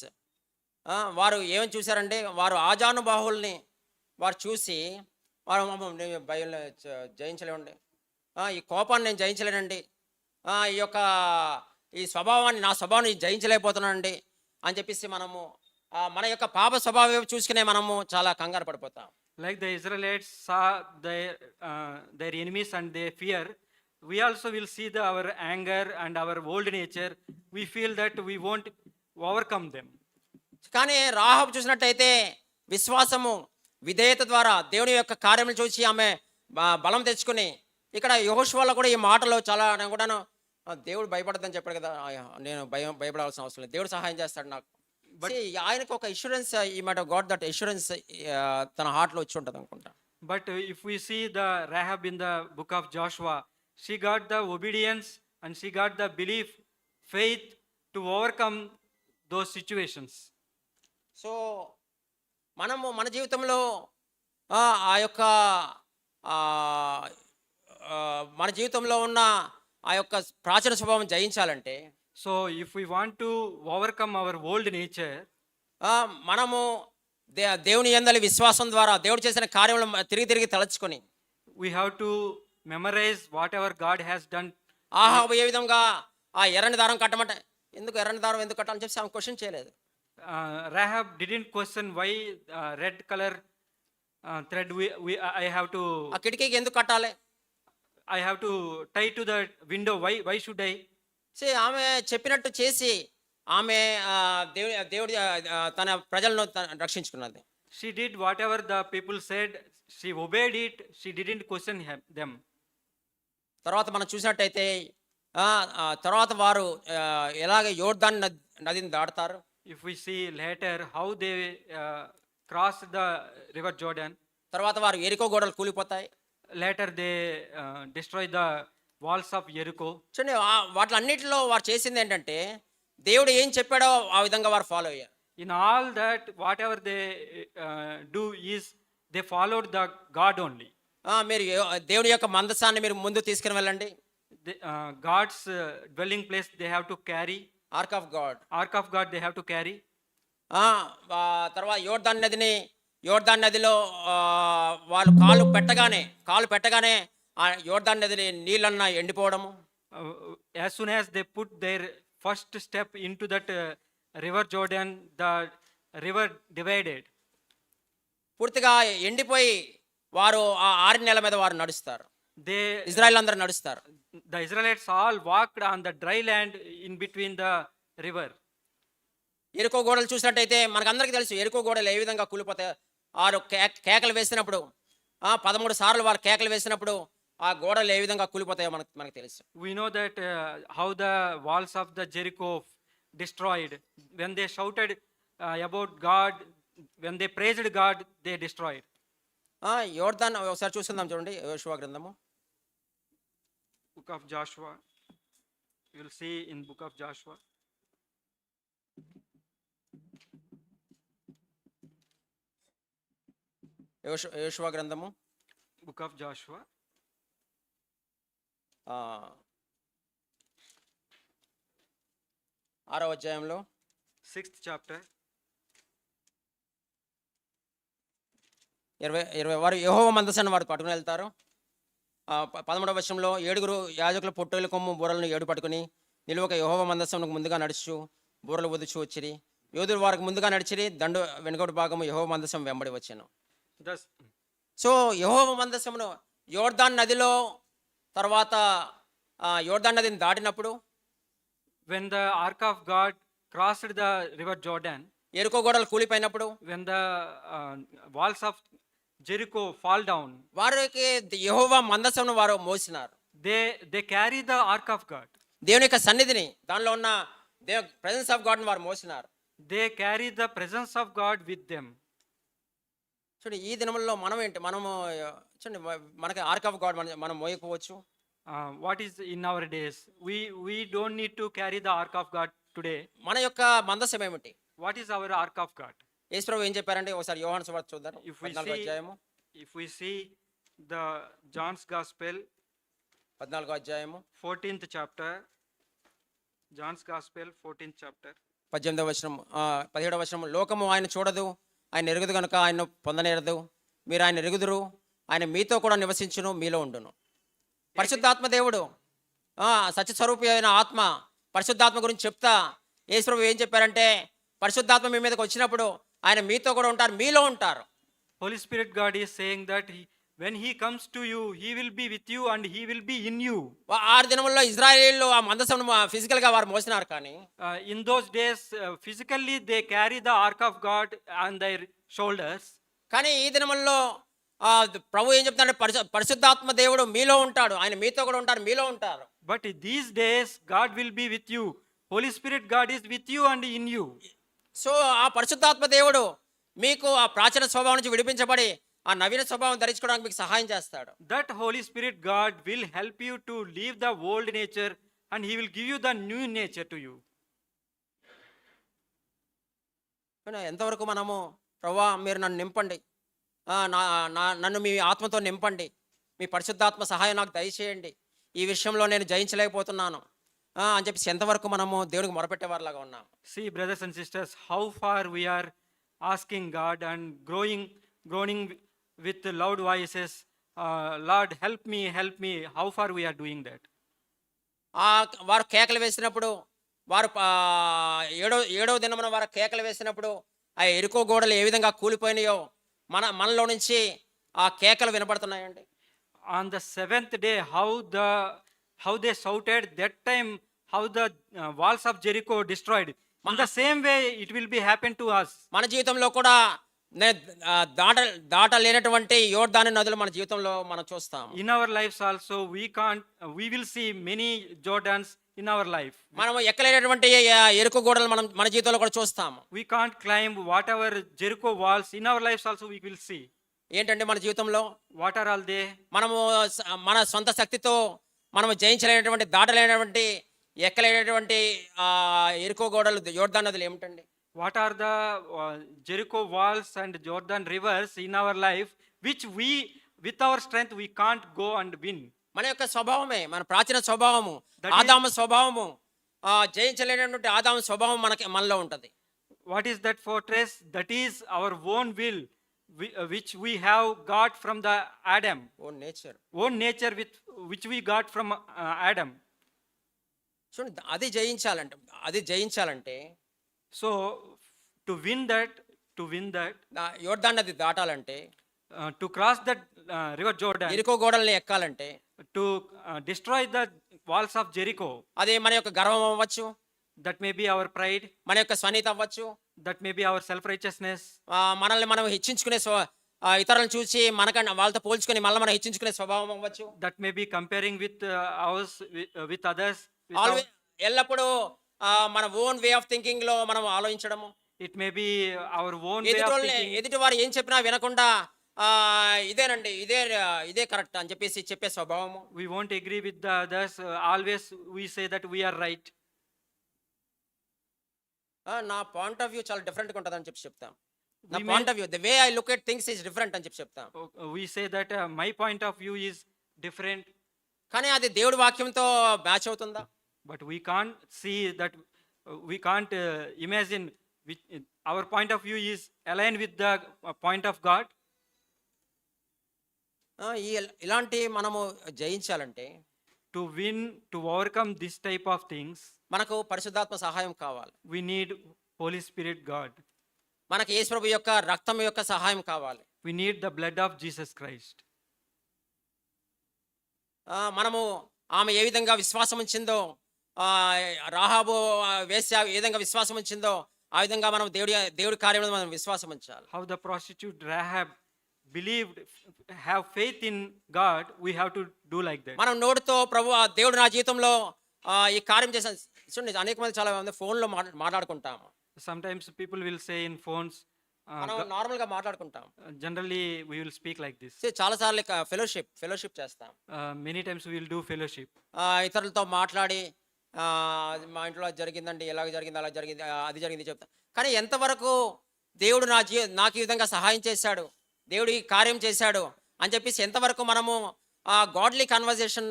A: వారు ఏమని చూశారంటే, వారు ఆజానుబాహుల్ని వారు చూసి, వారు భయం జయించలేమండి, ఈ కోపాన్ని నేను జయించలేనండి, ఈ స్వభావాన్ని, నా స్వభావాన్ని జయించలేకపోతున్నానండి అని చెప్పేసి మనము మన యొక్క పాప స్వభావం చూసుకునే మనము చాలా కంగారు పడిపోతాం.
B: Like the Israelites saw their enemies and they fear, we also will see our anger and our old nature. We feel that we won't overcome them.
A: కానీ రాహాబు చూసినట్టయితే విశ్వాసము, విధేయత ద్వారా దేవుని యొక్క కార్యములు చూసి ఆమె బలం తెచ్చుకుని, ఇక్కడ యెహోషువలో కూడా ఈ మాటలో చాలా నేను కూడాను, దేవుడు భయపడద్దని చెప్పాడు కదా, నేను భయపడాల్సిన అవసరం లేదు, దేవుడు సహాయం చేస్తాడు నాకు. ఆయనకు ఒక ఇన్సూరెన్స్, ఈ మాట గాట్ దట్ ఇన్సూరెన్స్ తన హార్ట్లో వచ్చి ఉంటుంది అనుకుంటా.
B: But if we see the Rahab in the book of Joshua, she got the obedience and she got the belief, faith to overcome those situations.
A: So మనము మన జీవితంలో ఆ యొక్క మన జీవితంలో ఉన్న ఆ యొక్క ప్రాచీన స్వభావం జయించాలంటే,
B: So if we want to overcome our old nature,
A: మనము దేవుని యందలి విశ్వాసం ద్వారా దేవుడు చేసిన కార్యములు తిరిగి తలచుకొని,
B: we have to memorize whatever God has done.
A: ఆహాబు ఏ విధంగా ఆ ఎర్రని దారం కట్టమంటే, ఎర్రని దారం ఎందుకు కట్టాలని చెప్పి ఆమె క్వశ్చన్ చేయలేదు.
B: Rahab didn't question why red color thread I have to,
A: ఆ కిటికీకి ఎందుకు కట్టాలి,
B: I have to tie to the window, why should I?
A: ఆమె చెప్పినట్టు చేసి ఆమె దేవుడి తన ప్రజలను రక్షించుకున్నది.
B: She did whatever the people said, she obeyed it, she didn't question them.
A: తర్వాత మనం చూసినట్టయితే తర్వాత వారు ఎలాగ యోర్దాన్ నదిని దాటుతారు.
B: If we see later how they crossed the river Jordan,
A: తర్వాత వారు ఎరికో గోడలు కూలిపోతాయి.
B: later they destroy the walls of Jericho.
A: చూడండి, వాటిలన్నిటిలో వారు చేసింది ఏంటంటే, దేవుడు ఏం చెప్పాడో ఆ విధంగా వారు ఫాలో అయ్యారు.
B: In all that, whatever they do is they followed the God only.
A: మీరు దేవుడి యొక్క మందసాన్ని మీరు ముందు తీసుకుని వెళ్ళండి.
B: God's dwelling place they have to carry.
A: Arc of God,
B: Ark of God they have to carry.
A: తర్వాత యోర్దాన్ నదిలో వాళ్ళు కాలు పెట్టగానే ఆ యోర్దాన్ నదిని నీళ్ళన్నా ఎండిపోవడము.
B: As soon as they put their first step into that river Jordan, the river divided.
A: పూర్తిగా ఎండిపోయి వారు ఆ 6 నెలల మీద వారు నడుస్తారు. ఇజ్రాయెల్ అందరూ నడుస్తారు.
B: The Israelites all walked on the dry land in between the river.
A: ఎరుకో గోడలు చూసినట్టయితే మనకందరికీ తెలుసు ఎరుకో గోడలు ఏ విధంగా కూలిపోతాయి. వారు కేకలు వేసినప్పుడు 13 సార్లు వారు కేకలు వేసినప్పుడు ఆ గోడలు ఏ విధంగా కూలిపోతాయో మనకు తెలుసు.
B: We know that how the walls of the Jericho destroyed when they shouted about God, when they praised God, they destroyed.
A: యోర్దాన్ ఒకసారి చూసుకుందాం చూడండి, యోషువ గ్రంథము
B: Book of Joshua. You will see in book of Joshua.
A: యోషువ గ్రంథము
B: Book of Joshua.
A: ఆ, 6వ అధ్యాయంలో
B: 6th chapter.
A: 20 వారు యెహోవా మందసాన్ని వారు పట్టుకుని వెళ్తారు. 13వ వచనంలో 7 యాజకుల పొట్టేలు కొమ్ము బూరలను 7 పట్టుకుని నిలువక యెహోవా మందసమునకు ముందుగా నడుచు బూరలు వదుచు వచ్చిరి. యోధులు వారికి ముందుగా నడిచిరి, దండు వెనుకటి భాగము యెహోవా మందసం వెంబడి వచ్చాను.
B: Thus,
A: సో యెహోవా మందసమును యోర్దాన్ నదిలో తర్వాత యోర్దాన్ నదిని దాటినప్పుడు
B: when the ark of God crossed the river Jordan,
A: ఎరుకో గోడలు కూలిపోయినప్పుడు
B: when the walls of Jericho fall down,
A: వారికి యెహోవా మందసమును వారు మోసినారు.
B: they carry the ark of God.
A: దేవుని యొక్క సన్నిధిని, దానిలో ఉన్న ప్రెజెన్స్ ఆఫ్ గాడ్ వారు మోసినారు.
B: They carry the presence of God with them.
A: చూడండి, ఈ దినముల్లో మనము చూడండి, మనకి ఆర్క్ ఆఫ్ గాడ్ మనం మోయకపోవచ్చు.
B: What is in our days? We don't need to carry the ark of God today.
A: మన యొక్క మందసం ఏమిటి?
B: What is our ark of God?
A: యేసుప్రభు ఏం చెప్పారంటే ఒకసారి యోహాను సువార్త చూద్దాం.
B: If we
A: 14వ అధ్యాయము
B: If we see the John's Gospel,
A: 14వ అధ్యాయము
B: 14th chapter, John's Gospel, 14th chapter.
A: 18వ వచనం 17వ వచనం, లోకము ఆయన చూడదు, ఆయన ఎరుగుదు కనుక ఆయన పొందనేరదు. మీరు ఆయన ఎరుగుదురు, ఆయన మీతో కూడా నివసించును, మీలో ఉండును. పరిశుద్ధాత్మ దేవుడు, సత్యస్వరూపి అయిన ఆత్మ, పరిశుద్ధాత్మ గురించి చెప్తా యేసుప్రభు ఏం చెప్పారంటే, పరిశుద్ధాత్మ మీ మీదకి వచ్చినప్పుడు ఆయన మీతో కూడా ఉంటారు, మీలో ఉంటారు.
B: Holy Spirit God is saying that when he comes to you, he will be with you and he will be in you.
A: 6 దినముల్లో ఇజ్రాయేలీలు ఆ మందసం ఫిజికల్ గా వారు మోసినారు, కానీ
B: In those days, physically they carry the ark of God on their shoulders.
A: కానీ ఈ దినముల్లో ప్రభు ఏం చెప్తాడంటే పరిశుద్ధాత్మ దేవుడు మీలో ఉంటాడు, ఆయన మీతో కూడా ఉంటారు, మీలో ఉంటారు.
B: But these days, God will be with you. Holy Spirit God is with you and in you.
A: So ఆ పరిశుద్ధాత్మ దేవుడు మీకు ఆ ప్రాచీన స్వభావం నుంచి విడిపించబడి ఆ నవీన స్వభావం ధరించుకోవడానికి మీకు సహాయం చేస్తాడు.
B: That Holy Spirit God will help you to leave the old nature and he will give you the new nature to you.
A: ఎంతవరకు మనము ప్రభువా మీరు నన్ను నింపండి, నన్ను మీ ఆత్మతో నింపండి, మీ పరిశుద్ధాత్మ సహాయం నాకు దయచేయండి, ఈ విషయంలో నేను జయించలేకపోతున్నాను అని చెప్పి ఎంతవరకు మనము దేవుడికి మొరపెట్టేవారిలాగా ఉన్నాము.
B: See, brothers and sisters, how far we are asking God and groaning with loud voices, Lord help me, how far we are doing that?
A: వారు కేకలు వేసినప్పుడు, వారు ఏడవ దినమున వారు కేకలు వేసినప్పుడు ఆ ఎరుకో గోడలు ఏ విధంగా కూలిపోయినాయో మనలో నుంచి ఆ కేకలు వినపడుతున్నాయండి.
B: On the 7th day, how they shouted that time, how the walls of Jericho destroyed. In the same way, it will be happen to us.
A: మన జీవితంలో కూడా దాటలేనటువంటి యోర్దాను నదులు మన జీవితంలో మనం చూస్తాం.
B: In our lives also, we will see many Jordans in our life.
A: మనం ఎక్కలేనటువంటి ఎరుకు గోడలు మన జీవితంలో కూడా చూస్తాము.
B: We can't climb whatever Jericho walls. In our lives also we will see.
A: ఏంటంటే మన జీవితంలో
B: What are all they?
A: మనము మన సొంత శక్తితో మనము జయించలేనటువంటి, దాటలేనటువంటి, ఎక్కలేనటువంటి ఎరుకో గోడలు యోర్దాను నదులు ఏమిటండి?
B: What are the Jericho walls and Jordan rivers in our life which we with our strength we can't go and win?
A: మన యొక్క స్వభావమే, మన ప్రాచీన స్వభావము, ఆదాము స్వభావము, జయించలేనటువంటి ఆదాము స్వభావం మనలో ఉంటది.
B: What is that fortress? That is our own will, which we have got from the Adam. Own nature which we got from Adam.
A: చూడండి, అది జయించాలంటే
B: So to win that,
A: యోర్దాను నది దాటాలంటే,
B: to cross that river Jordan,
A: ఎరికో గోడల్ని ఎక్కాలంటే,
B: to destroy the walls of Jericho,
A: అది మన యొక్క గర్వం అవ్వచ్చు,
B: that may be our pride,
A: మన యొక్క స్వనీతి అవ్వచ్చు,
B: that may be our self-righteousness.
A: మనల్ని మనం హెచ్చించుకునే ఇతరులను చూసి మనకన్నా వాళ్ళతో పోల్చుకొని మళ్ళీ మనం హెచ్చించుకునే స్వభావం అవ్వచ్చు.
B: That may be comparing with ours with others. with our-
A: ఆల్వే ఎల్లప్పుడూ మన ఓన్ వే ఆఫ్ థింకింగ్ లో మనం ఆలోచించడము.
B: it may be our own way of thinking.
A: ఎదుటి వారు ఏం చెప్పినా వినకుండా ఇదేనండి ఇదే కరెక్ట్ అని చెప్పేసి చెప్పే స్వభావము.
B: We won't agree with the others. Always we say that we are right.
A: నా పాయింట్ ఆఫ్ వ్యూ చాలా డిఫరెంట్గా ఉంటుంది అని చెప్పి చెప్తాం. నా
B: We may-
A: point of view the way I look at things is different అని చెప్పి చెప్తాం.
B: We say that my point of view is different,
A: కానీ అది దేవుడి వాక్యంతో మ్యాచ్ అవుతుందా?
B: but we can't see that. We can't imagine which, our point of view is aligned with the point of God.
A: ఇలాంటి మనము జయించాలంటే
B: To win, to overcome this type of things,
A: మనకు పరిశుద్ధాత్మ సహాయం కావాలి.
B: we need Holy Spirit God.
A: మనకు యేసు ప్రభు యొక్క రక్తం యొక్క సహాయం కావాలి.
B: We need the blood of Jesus Christ.
A: మనము ఆమె ఏ విధంగా విశ్వాసం ఉంచిందో, రాహాబు వేశ్య ఏ విధంగా విశ్వాసం ఉంచిందో ఆ విధంగా మనం దేవుడి కార్యంలో మనం విశ్వాసం ఉంచాలి.
B: How the prostitute Rahab believed, have faith in God, we have to do like that.
A: మనం నోటితో ప్రభు దేవుడు నా జీవితంలో ఈ కార్యం చేశాను. చూడండి, అనేక మంది చాలా మంది ఫోన్లో మాట్లాడుకుంటాము.
B: Sometimes people will say in phones,
A: మనం నార్మల్ గా మాట్లాడుకుంటాం.
B: generally we will speak like this.
A: చాలా సార్లు ఫెలోషిప్ చేస్తాం.
B: Many times we will do fellowship.
A: ఇతరులతో మాట్లాడి మా ఇంట్లో అది జరిగిందండి, ఎలాగ జరిగింది, అలా జరిగింది, అది జరిగింది చెప్తాం. కానీ ఎంతవరకు దేవుడు నాకు ఈ విధంగా సహాయం చేశాడు, దేవుడు ఈ కార్యం చేశాడు అని చెప్పేసి ఎంతవరకు మనము గాడ్లీ కన్వర్జేషన్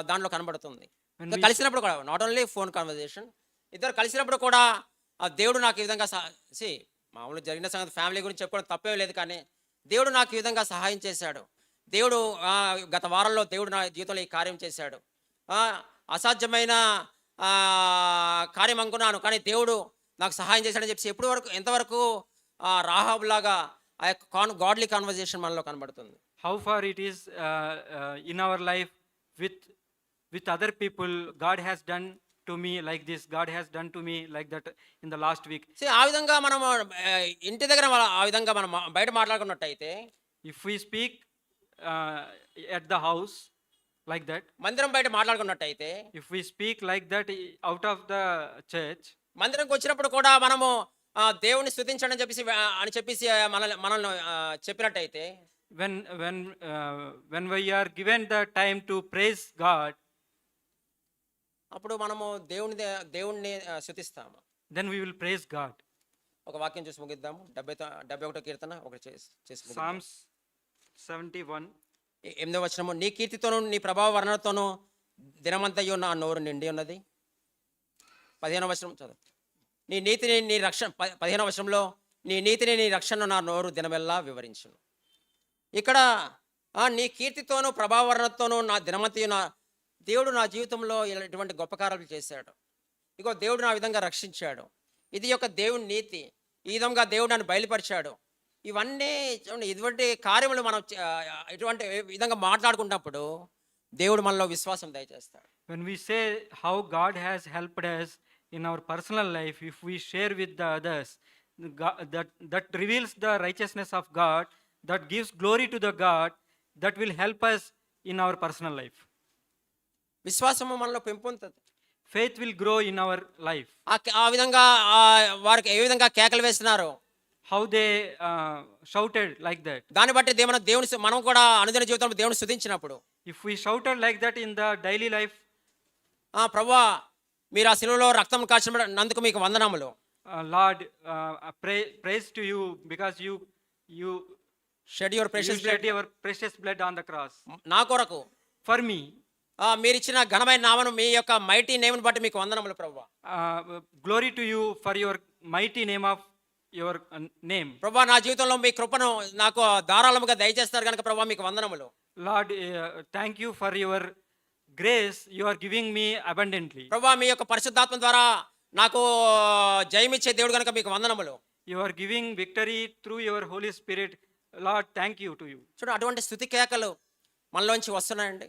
A: దాంట్లో కనబడుతుంది.
B: When we-
A: కలిసినప్పుడు కూడా నాట్ ఓన్లీ ఫోన్ కన్వర్జేషన్, ఇద్దరు కలిసినప్పుడు కూడా దేవుడు నాకు ఈ విధంగా మామూలు జరిగిన సంగతి ఫ్యామిలీ గురించి చెప్పుకోవడం తప్పే లేదు, కానీ దేవుడు నాకు ఈ విధంగా సహాయం చేశాడు, దేవుడు గత వారంలో దేవుడు నా జీవితంలో ఈ కార్యం చేశాడు, అసాధ్యమైన కార్యం అనుకున్నాను కానీ దేవుడు నాకు సహాయం చేశాడని చెప్పి ఎంతవరకు రాహాబ్ లాగా ఆ యొక్క గాడ్లీ కాన్వర్జేషన్ మనలో కనబడుతుంది.
B: How far it is in our life with other people. God has done to me like this, God has done to me like that in the last week.
A: ఆ విధంగా మనం ఇంటి దగ్గర ఆ విధంగా మనం బయట మాట్లాడుకున్నట్టయితే,
B: If we speak at the house like that,
A: మందిరం బయట మాట్లాడుకున్నట్టయితే,
B: if we speak like that out of the church,
A: మందిరంకి వచ్చినప్పుడు కూడా మనము దేవుని స్తుతించండి అని చెప్పేసి మనల్ని చెప్పినట్టయితే,
B: when we are given the time to praise God,
A: అప్పుడు మనము దేవుణ్ణి స్తుతిస్తాము.
B: then we will praise God.
A: ఒక వాక్యం చూసి ముగిద్దాము. 71 కీర్తన ఒకటి చేసి ముగిద్దాం.
B: Psalms 71.
A: 8వ వచనము, నీ కీర్తితోను నీ ప్రభావ వర్ణనతోను దినమంతయు నా నోరు నిండి ఉన్నది. 15వ వచనం చదువు. నీ నీతిని నీ రక్షణ 15వ వచనంలో, నీ నీతిని నీ రక్షణను నా నోరు దినమెల్లా వివరించును. ఇక్కడ నీ కీర్తితోను ప్రభావ వర్ణనతోను నా దినమంతయు దేవుడు నా జీవితంలో ఇలాంటి గొప్ప కార్యాలు చేశాడు, ఇగో దేవుడు నా విధంగా రక్షించాడు, ఇది యొక్క దేవుని నీతి, ఈ విధంగా దేవుడు నన్ను బయలుపరిచాడు. ఇవన్నీ చూడండి, ఇటువంటి కార్యములు మనం ఇటువంటి విధంగా మాట్లాడుకున్నప్పుడు దేవుడు మనలో విశ్వాసం దయచేస్తాడు.
B: When we say how God has helped us in our personal life, if we share with the others, that reveals the righteousness of God, that gives glory to the God, that will help us in our personal life.
A: విశ్వాసము మనలో పెంపొందుతుంది.
B: Faith will grow in our life.
A: ఆ విధంగా వారికి ఏ విధంగా కేకలు వేస్తున్నారు,
B: How they shouted like that.
A: దాన్ని బట్టి దేవుని మనం కూడా అనుదిన జీవితంలో దేవుని స్తుతించినప్పుడు,
B: If we shouted like that in the daily life,
A: ప్రభువా మీరు ఆ శిలువలో రక్తం కాచినందుకు మీకు వందనములు,
B: Lord, praise to you because you
A: shed your precious
B: shed
A: blood
B: your precious blood on the cross
A: నా కొరకు,
B: for me.
A: మీరు ఇచ్చిన ఘనమైన నామను మీ యొక్క మైటీ నేమ్ని బట్టి మీకు వందనములు ప్రభువా.
B: Glory to you for your mighty name of your name.
A: ప్రభువా నా జీవితంలో మీ కృపను నాకు ధారాళముగా దయచేస్తారు కనుక ప్రభువా మీకు వందనములు.
B: Lord, thank you for your grace you are giving me abundantly.
A: ప్రభువా మీ యొక్క పరిశుద్ధాత్మ ద్వారా నాకు జయమిచ్చే దేవుడు కనుక మీకు వందనములు.
B: You are giving victory through your Holy Spirit. Lord, thank you to you.
A: చూడు, అటువంటి స్తుతి కేకలు మనలోంచి వస్తున్నాయండి.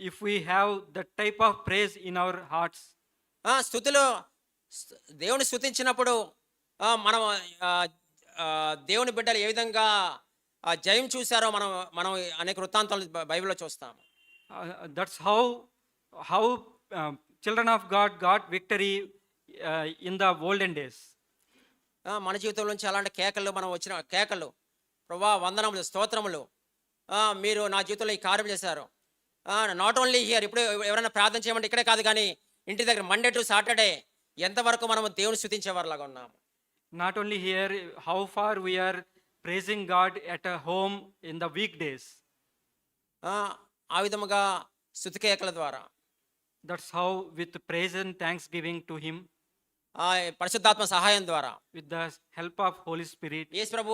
B: If we have that type of praise in our hearts,
A: స్తుతిలో దేవుని స్తుతించినప్పుడు మనం ఆ, ఆ, దేవుని బిడ్డలు ఏ విధంగా జయం చూశారో మనం మనం అనేక వృత్తాంతాలు బైబిల్లో చూస్తాము.
B: That's how children of God got victory in the olden days.
A: మన జీవితంలో నుంచి అలాంటి కేకలు మనం వచ్చిన కేకలు, ప్రభా వందనములు స్తోత్రములు, మీరు నా జీవితంలో ఈ కార్యం చేశారు. నాట్ ఓన్లీ హియర్, ఇప్పుడు ఎవరైనా ప్రార్థన చేయమంటే ఇక్కడే కాదు, కానీ ఇంటి దగ్గర మండే టు సాటర్డే ఎంతవరకు మనం దేవుని స్తుతించేవారిలాగా ఉన్నాము.
B: Not only here, how far we are praising God at a home in the weekdays.
A: ఆ విధముగా స్తుతి కేకల ద్వారా,
B: That's how with praise and thanksgiving to Him,
A: పరిశుద్ధాత్మ సహాయం ద్వారా,
B: with the help of Holy Spirit,
A: యేసు ప్రభు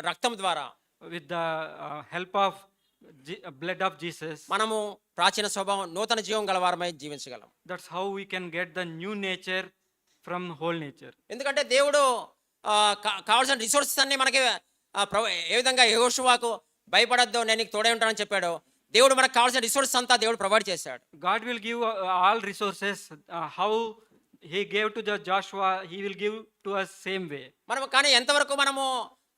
A: రక్తం ద్వారా,
B: with the help of blood of Jesus.
A: మనము ప్రాచీన స్వభావం నూతన జీవం గలవారమై జీవించగలం.
B: That's how we can get the new nature from whole nature.
A: ఎందుకంటే దేవుడు కావాల్సిన రిసోర్సెస్ అన్ని మనకి ఏ విధంగా యెహోషువకు భయపడద్దు నేను నీకు తోడే ఉంటానని చెప్పాడు, దేవుడు మనకు కావాల్సిన రిసోర్సెస్ అంతా దేవుడు ప్రొవైడ్ చేశాడు.
B: God will give all resources. How He gave to the Joshua, He will give to us same way.
A: మనం కానీ ఎంతవరకు మనము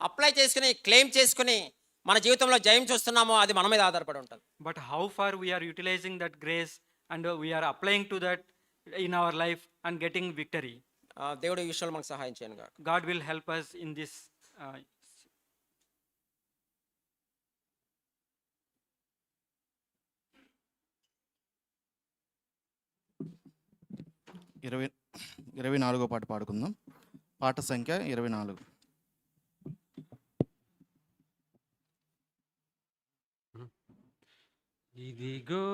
A: అప్లై చేసుకుని క్లెయిమ్ చేసుకుని మన జీవితంలో జయం చూస్తున్నామో అది మన మీద ఆధారపడి ఉంటుంది.
B: But how far we are utilizing that grace and we are applying to that in our life and getting victory.
A: దేవుడు ఈ విషయంలో మనకు సహాయం చేయను గాక.
B: God will help us in this.
C: 24వ పాట పాడుకుందాం. పాట సంఖ్య 24.
B: ఇదిగో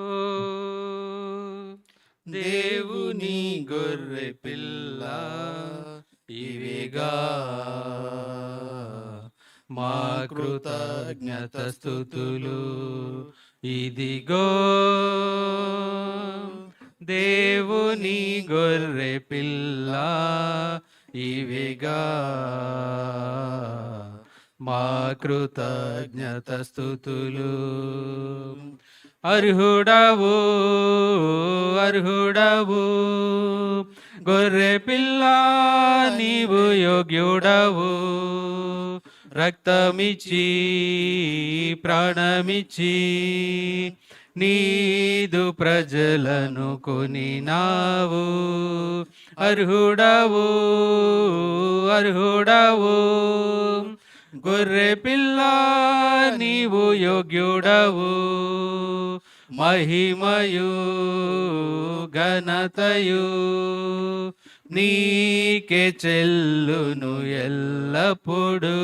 B: దేవుని గొర్రె పిల్ల, ఇవిగా మా కృతజ్ఞత స్తుతులు. ఇదిగో దేవుని గొర్రె పిల్ల, ఇవిగా మా కృతజ్ఞత స్తుతులు. అర్హుడవు అర్హుడవు గొర్రె పిల్ల, నీవు యోగ్యుడవు. రక్తమిచ్చి ప్రాణమిచ్చి నీదు ప్రజలను కొనినావు. అర్హుడవు అర్హుడవు గొర్రె పిల్ల, నీవు యోగ్యుడవు. మహిమయు ఘనతయు నీకే చెల్లును ఎల్లప్పుడు.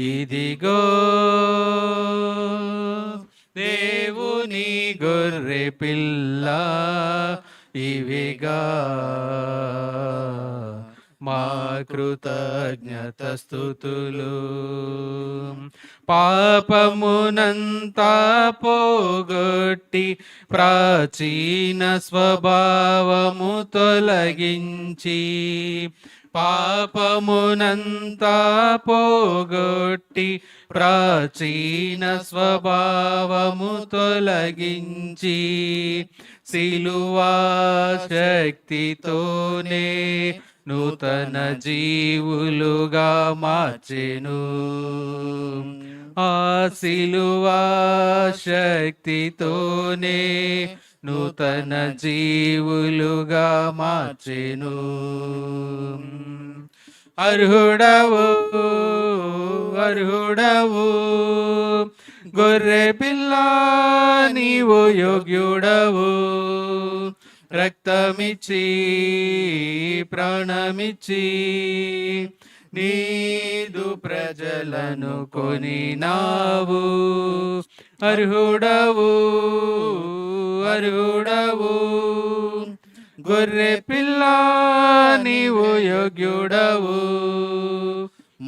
B: ఇదిగో దేవుని గొర్రె పిల్ల, ఇవిగా మా కృతజ్ఞత స్తుతులు. పాపమునంతా పోగొట్టి ప్రాచీన స్వభావము తొలగించి, పాపమునంతా పోగొట్టి ప్రాచీన స్వభావము తొలగించి, సిలువా శక్తితోనే నూతన జీవులుగా మార్చెను. ఆ సిలువా శక్తితోనే నూతన జీవులుగా మార్చెను. అర్హుడవు అర్హుడవు గొర్రె పిల్ల, నీవు యోగ్యుడవు. రక్తమిచ్చి ప్రాణమిచ్చి నీదు ప్రజలను కొనినావు. అర్హుడవు అర్హుడవు గొర్రె పిల్ల, నీవు యోగ్యుడవు.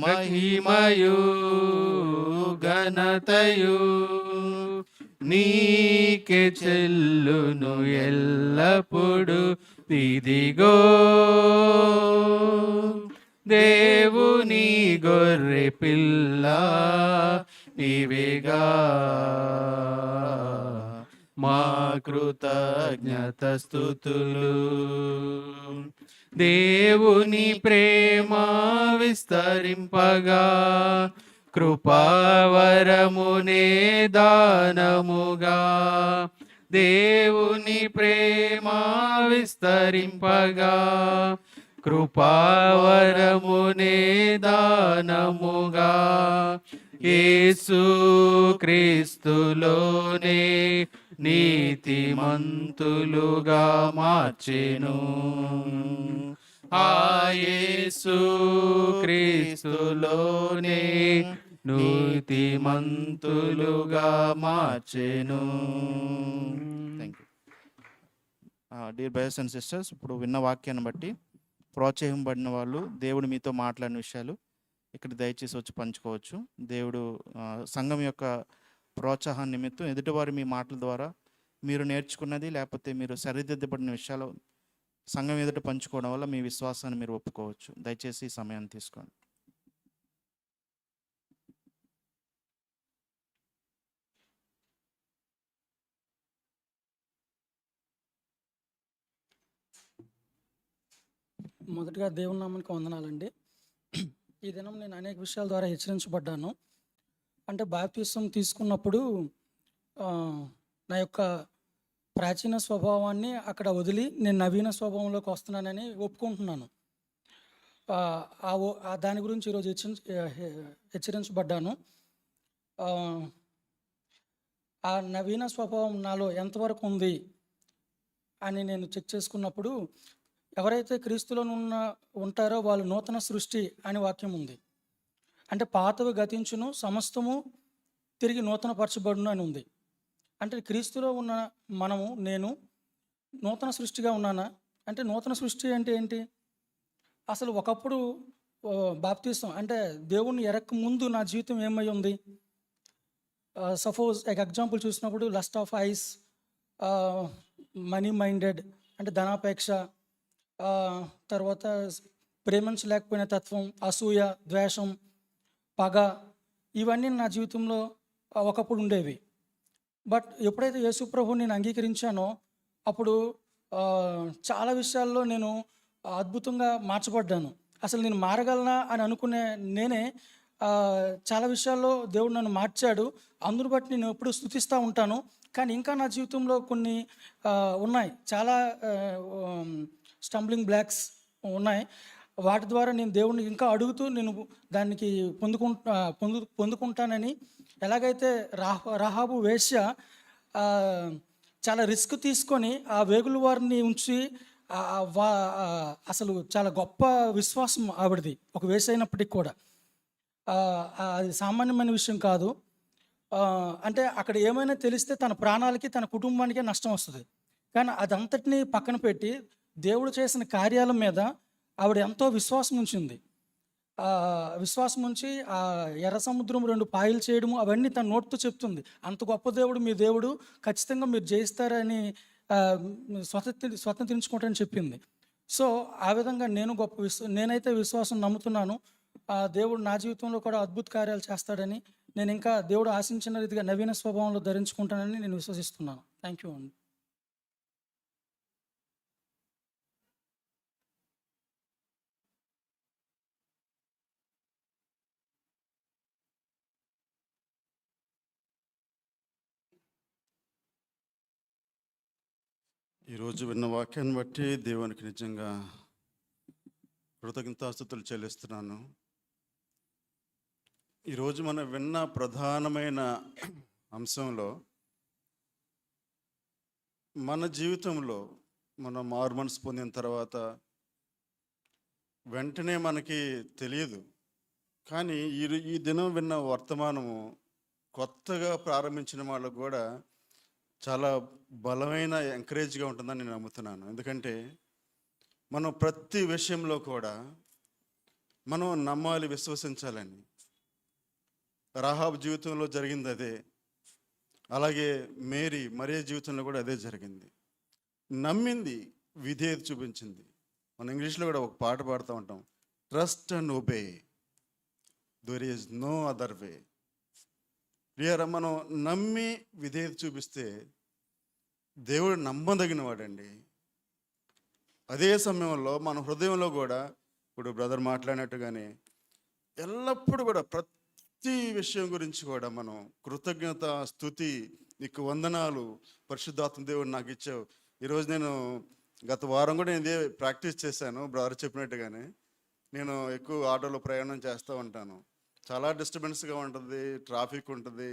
B: మహిమయు ఘనతయు నీకే చెల్లును ఎల్లప్పుడు. ఇదిగో దేవుని గొర్రె పిల్ల, ఇవిగా
C: మా కృతజ్ఞత స్తుతులు. దేవుని ప్రేమ విస్తరింపగా కృపావరమునే దానముగా. దేవుని ప్రేమ విస్తరింపగా కృపావరమునే దానముగా. యేసు క్రీస్తులోనే నీతిమంతులుగా మార్చెను. ఆ యేసు క్రీస్తులోనే నీతిమంతులుగా మార్చెను. Thank you. Dear brothers and sisters, ఇప్పుడు విన్న వాక్యాన్ని బట్టి ప్రోత్సహింపబడిన వాళ్ళు దేవుడు మీతో మాట్లాడిన విషయాలు ఇక్కడ దయచేసి వచ్చి పంచుకోవచ్చు. దేవుడు సంఘం యొక్క ప్రోత్సాహం నిమిత్తం ఎదుటివారు మీ మాటల ద్వారా మీరు నేర్చుకున్నది లేకపోతే మీరు సరిదిద్దబడిన విషయాలు సంఘం ఎదుట పంచుకోవడం వల్ల మీ విశ్వాసాన్ని మీరు ఒప్పుకోవచ్చు. దయచేసి ఈ సమయాన్ని తీసుకోండి.
D: మొదటగా దేవుని నామానికి వందనాలండి. ఈ దినం నేను అనేక విషయాల ద్వారా హెచ్చరించబడ్డాను. అంటే బాప్తిసం తీసుకున్నప్పుడు నా యొక్క ప్రాచీన స్వభావాన్ని అక్కడ వదిలి నేను నవీన స్వభావంలోకి వస్తున్నానని ఒప్పుకుంటున్నాను. దాని గురించి ఈరోజు హెచ్చరించబడ్డాను. ఆ నవీన స్వభావం నాలో ఎంతవరకు ఉంది అని నేను చెక్ చేసుకున్నప్పుడు ఎవరైతే క్రీస్తులో ఉంటారో వాళ్ళు నూతన సృష్టి అని వాక్యం ఉంది. అంటే పాతవి గతించును, సమస్తము తిరిగి నూతన పరచబడును అని ఉంది. అంటే క్రీస్తులో ఉన్న నేను నూతన సృష్టిగా ఉన్నానా? అంటే నూతన సృష్టి అంటే ఏంటి? అసలు ఒకప్పుడు బాప్తిసం అంటే దేవుణ్ణి ఎరక్క ముందు నా జీవితం ఏమై ఉంది? సపోజ్ ఎగ్జాంపుల్ చూసినప్పుడు lust of ice, money minded అంటే ధనాపేక్ష, తర్వాత ప్రేమించలేకపోయిన తత్వం, అసూయ, ద్వేషం, పగ, ఇవన్నీ నా జీవితంలో ఒకప్పుడు ఉండేవి. బట్ ఎప్పుడైతే యేసు ప్రభువుని నేను అంగీకరించానో అప్పుడు చాలా విషయాల్లో నేను అద్భుతంగా మార్చబడ్డాను. అసలు నేను మారగలనా అని అనుకునే నేనే చాలా విషయాల్లో దేవుడు నన్ను మార్చాడు. అందును బట్టి నేను ఎప్పుడు స్తుతిస్తూ ఉంటాను. కానీ ఇంకా నా జీవితంలో కొన్ని ఉన్నాయి, చాలా స్టంబ్లింగ్ బ్లాక్స్ ఉన్నాయి. వాటి ద్వారా నేను దేవుడిని ఇంకా అడుగుతూ నేను దానికి పొందుకుంటానని. ఎలాగైతే రాహాబు వేశ్య చాలా రిస్క్ తీసుకొని ఆ వేగుల వారిని ఉంచి అసలు చాలా గొప్ప విశ్వాసం ఆవిడది, ఒక వేశ్య అయినప్పటికీ కూడా అది సామాన్యమైన విషయం కాదు. అంటే అక్కడ ఏమైనా తెలిస్తే తన ప్రాణాలకి తన కుటుంబానికే నష్టం వస్తుంది. కానీ అదంతటినీ పక్కన పెట్టి దేవుడు చేసిన కార్యాల మీద ఆవిడ ఎంతో విశ్వాసం ఉంచింది. విశ్వాసం ఉంచి ఆ ఎర్ర సముద్రం 2 పాయలు చేయడము అవన్నీ తన నోటితో చెప్తుంది. అంత గొప్ప దేవుడు మీ దేవుడు, ఖచ్చితంగా మీరు జయిస్తారని స్వతంత్రించుకుంటారని చెప్పింది. సో ఆ విధంగా నేనైతే విశ్వాసం నమ్ముతున్నాను. దేవుడు నా జీవితంలో కూడా అద్భుత కార్యాలు చేస్తాడని, నేను ఇంకా దేవుడు ఆశించిన రీతిగా నవీన స్వభావంలో ధరించుకుంటానని నేను విశ్వసిస్తున్నాను. థ్యాంక్ యూ అండి.
E: ఈరోజు విన్న వాక్యాన్ని బట్టి దేవునికి నిజంగా కృతజ్ఞతాస్తుతులు చెల్లిస్తున్నాను. ఈరోజు మనం విన్న ప్రధానమైన అంశంలో మన జీవితంలో మనం మారుమనసు పొందిన తర్వాత వెంటనే మనకి తెలియదు, కానీ ఈ దినం విన్న వర్తమానము కొత్తగా ప్రారంభించిన వాళ్ళకు కూడా చాలా బలమైన ఎంకరేజ్గా ఉంటుందని నేను నమ్ముతున్నాను. ఎందుకంటే మనం ప్రతి విషయంలో కూడా మనం నమ్మాలి, విశ్వసించాలని. రాహాబు జీవితంలో జరిగింది అదే, అలాగే మరియ జీవితంలో కూడా అదే జరిగింది. నమ్మింది, విధేయత చూపించింది. మన ఇంగ్లీష్లో కూడా ఒక పాట పాడుతూ ఉంటాం, trust and obey, there is no other way. మనం నమ్మి విధేయత చూపిస్తే దేవుడు నమ్మదగిన వాడండి. అదే సమయంలో మన హృదయంలో కూడా ఇప్పుడు బ్రదర్ మాట్లాడినట్టుగానే ఎల్లప్పుడూ కూడా ప్రతి విషయం గురించి కూడా మనం కృతజ్ఞత, స్తుతి, నీకు వందనాలు, పరిశుద్ధాత్మ దేవుడు నాకు ఇచ్చావు. ఈరోజు నేను గత వారం కూడా నేను ఇదే ప్రాక్టీస్ చేశాను బ్రదర్ చెప్పినట్టుగానే. నేను ఎక్కువ ఆటోలో ప్రయాణం చేస్తూ ఉంటాను. చాలా డిస్టర్బెన్స్గా ఉంటుంది, ట్రాఫిక్ ఉంటుంది,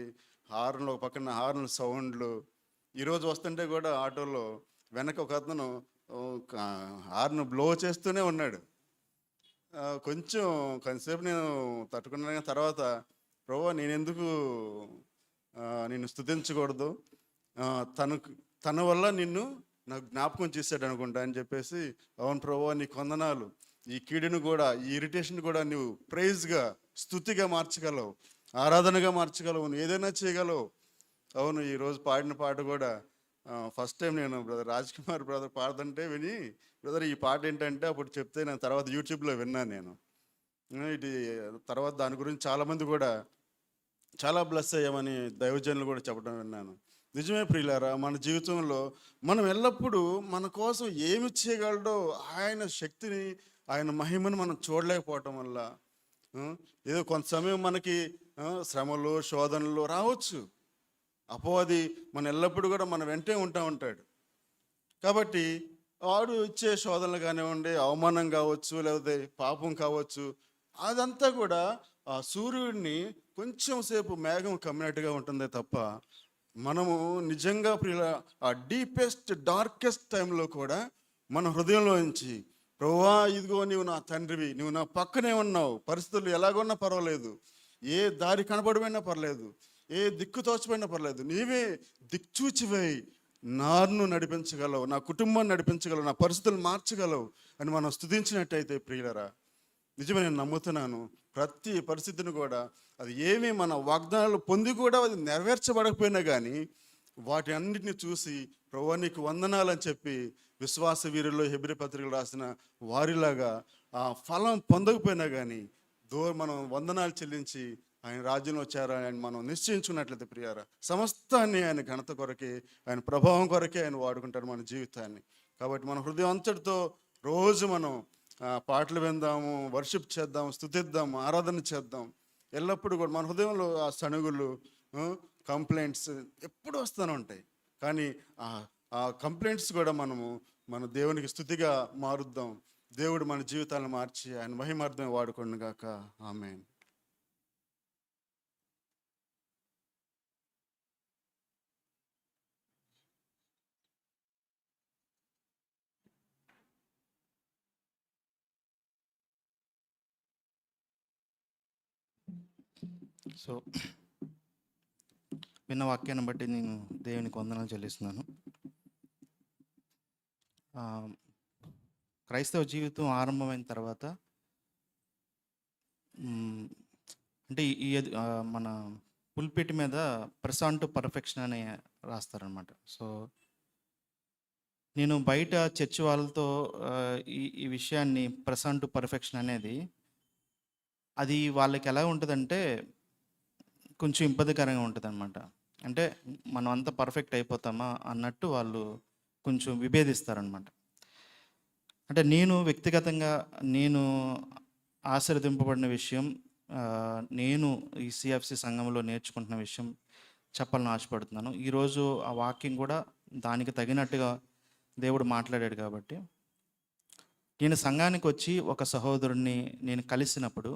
E: హార్న్లు, ఒక పక్కన హార్న్ సౌండ్లు. ఈరోజు వస్తుంటే కూడా ఆటోలో వెనక ఒక అతను హార్న్ బ్లో చేస్తూనే ఉన్నాడు. కొంచెంసేపు నేను తట్టుకున్నాను. తర్వాత ప్రభువా నేను ఎందుకు నిన్ను స్తుతించకూడదు, తన వల్ల నిన్ను నాకు జ్ఞాపకం చేశాడు అనుకుంటా అని చెప్పేసి, అవును ప్రభువా నీకు వందనాలు, ఈ కీడును కూడా, ఈ ఇరిటేషన్ కూడా నువ్వు ప్రైజ్గా, స్తుతిగా మార్చగలవు, ఆరాధనగా మార్చగలవు, నువ్వు ఏదైనా చేయగలవు. అవును, ఈరోజు పాడిన పాట కూడా ఫస్ట్ టైం నేను బ్రదర్ రాజ్ కుమార్ బ్రదర్ పాడుతుంటే విని, బ్రదర్ ఈ పాట ఏంటంటే అప్పుడు చెప్తే నేను తర్వాత యూట్యూబ్లో విన్నాను నేను. ఇది తర్వాత దాని గురించి చాలామంది కూడా చాలా బ్లెస్ అయ్యామని దైవజనులు కూడా చెప్పడం విన్నాను. నిజమే ప్రియులారా, మన జీవితంలో మనం ఎల్లప్పుడూ మన కోసం ఏమి చేయగలడో ఆయన శక్తిని, ఆయన మహిమను మనం చూడలేకపోవటం వల్ల ఏదో కొంత సమయం మనకి శ్రమలు, శోధనలు రావచ్చు. అపవాది మన ఎల్లప్పుడూ కూడా మన వెంటే ఉంటాడు. కాబట్టి వాడు ఇచ్చే శోధనలు కానివ్వండి, అవమానం కావచ్చు, లేకపోతే పాపం కావచ్చు, అదంతా కూడా ఆ సూర్యుడిని కొంచెం సేపు మేఘం కమ్మినట్టుగా ఉంటుందే తప్ప, మనము నిజంగా ప్రియుల ఆ డీపెస్ట్ డార్కెస్ట్ టైంలో కూడా మన హృదయంలో నుంచి ప్రభువా ఇదిగో నీవు నా తండ్రివి, నువ్వు నా పక్కనే ఉన్నావు, పరిస్థితులు ఎలాగొన్నా పర్వాలేదు, ఏ దారి కనబడిపోయినా పర్లేదు, ఏ దిక్కు తోచిపోయినా పర్లేదు, నీవే దిక్చూచివై నాన్ను నడిపించగలవు, నా కుటుంబాన్ని నడిపించగలవు, నా పరిస్థితులు మార్చగలవు అని మనం స్తుతించినట్టయితే ప్రియులరా, నిజమే నేను నమ్ముతున్నాను ప్రతి పరిస్థితిని కూడా, అది ఏమీ మన వాగ్దానాలు పొంది కూడా అది నెరవేర్చబడకపోయినా కానీ వాటి అన్నిటిని చూసి ప్రభువా నీకు వందనాలని చెప్పి విశ్వాస వీరుల్లో హెబ్రీ పత్రికలు రాసిన వారిలాగా ఆ ఫలం పొందకపోయినా కానీ మనం వందనాలు చెల్లించి ఆయన రాజ్యంలో చేరాలని మనం నిశ్చయించుకున్నట్లయితే ప్రియారా, సమస్తాన్ని ఆయన ఘనత కొరకే, ఆయన ప్రభావం కొరకే ఆయన వాడుకుంటారు మన జీవితాన్ని. కాబట్టి మన హృదయం అంతటితో రోజు మనం పాటలు విందాము, వర్షిప్ చేద్దాం, స్తుతిద్దాం, ఆరాధన చేద్దాం. ఎల్లప్పుడూ కూడా మన హృదయంలో ఆ సణుగులు, కంప్లైంట్స్ ఎప్పుడు వస్తూనే ఉంటాయి. కానీ ఆ కంప్లైంట్స్ కూడా మన దేవునికి స్తుతిగా మారుద్దాం. దేవుడు మన జీవితాలను మార్చి ఆయన మహిమార్థం వాడుకోండి గాక. ఆమేన్.
C: సో విన్న వాక్యాన్ని బట్టి నేను దేవునికి వందనాలు చెల్లిస్తున్నాను. క్రైస్తవ జీవితం ఆరంభమైన తర్వాత అంటే మన పుల్పిట్ మీద ప్రెసాన్ టు పర్ఫెక్షన్ అని రాస్తారనమాట. సో నేను బయట చర్చ్ వాళ్ళతో ఈ విషయాన్ని ప్రెసాన్ టు పర్ఫెక్షన్ అనేది అది వాళ్ళకి ఎలా ఉంటుందంటే కొంచెం ఇబ్బందికరంగా ఉంటుంది అనమాట. అంటే మనం అంతా పర్ఫెక్ట్ అయిపోతామా అన్నట్టు వాళ్ళు కొంచెం విభేదిస్తారనమాట. అంటే నేను వ్యక్తిగతంగా నేను ఆశీర్వదింపబడిన విషయం, నేను ఈ సిఎఫ్సి సంఘంలో నేర్చుకుంటున్న విషయం చెప్పాలని ఆశపడుతున్నాను. ఈరోజు ఆ వాక్యం కూడా దానికి తగినట్టుగా దేవుడు మాట్లాడాడు. కాబట్టి నేను సంఘానికి వచ్చి ఒక సహోదరుడిని నేను కలిసినప్పుడు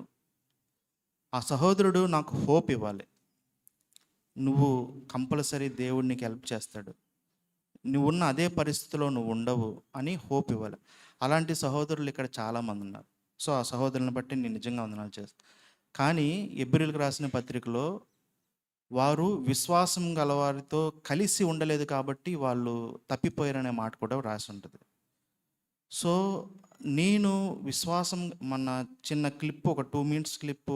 C: ఆ సహోదరుడు నాకు హోప్ ఇవ్వాలి. నువ్వు కంపల్సరీ దేవుడు నీకు హెల్ప్ చేస్తాడు, నువ్వు ఉన్న అదే పరిస్థితిలో నువ్వు ఉండవు అని హోప్ ఇవ్వాలి. అలాంటి సహోదరులు ఇక్కడ చాలామంది ఉన్నారు. సో ఆ సహోదరులను బట్టి నేను నిజంగా వందనాలు చేస్తాను. కానీ హెబ్రీయులకు రాసిన పత్రికలో వారు విశ్వాసం గలవారితో కలిసి ఉండలేదు కాబట్టి వాళ్ళు తప్పిపోయారనే మాట కూడా రాసి ఉంటుంది. సో నేను విశ్వాసం, మన చిన్న క్లిప్, ఒక 2 minutes క్లిప్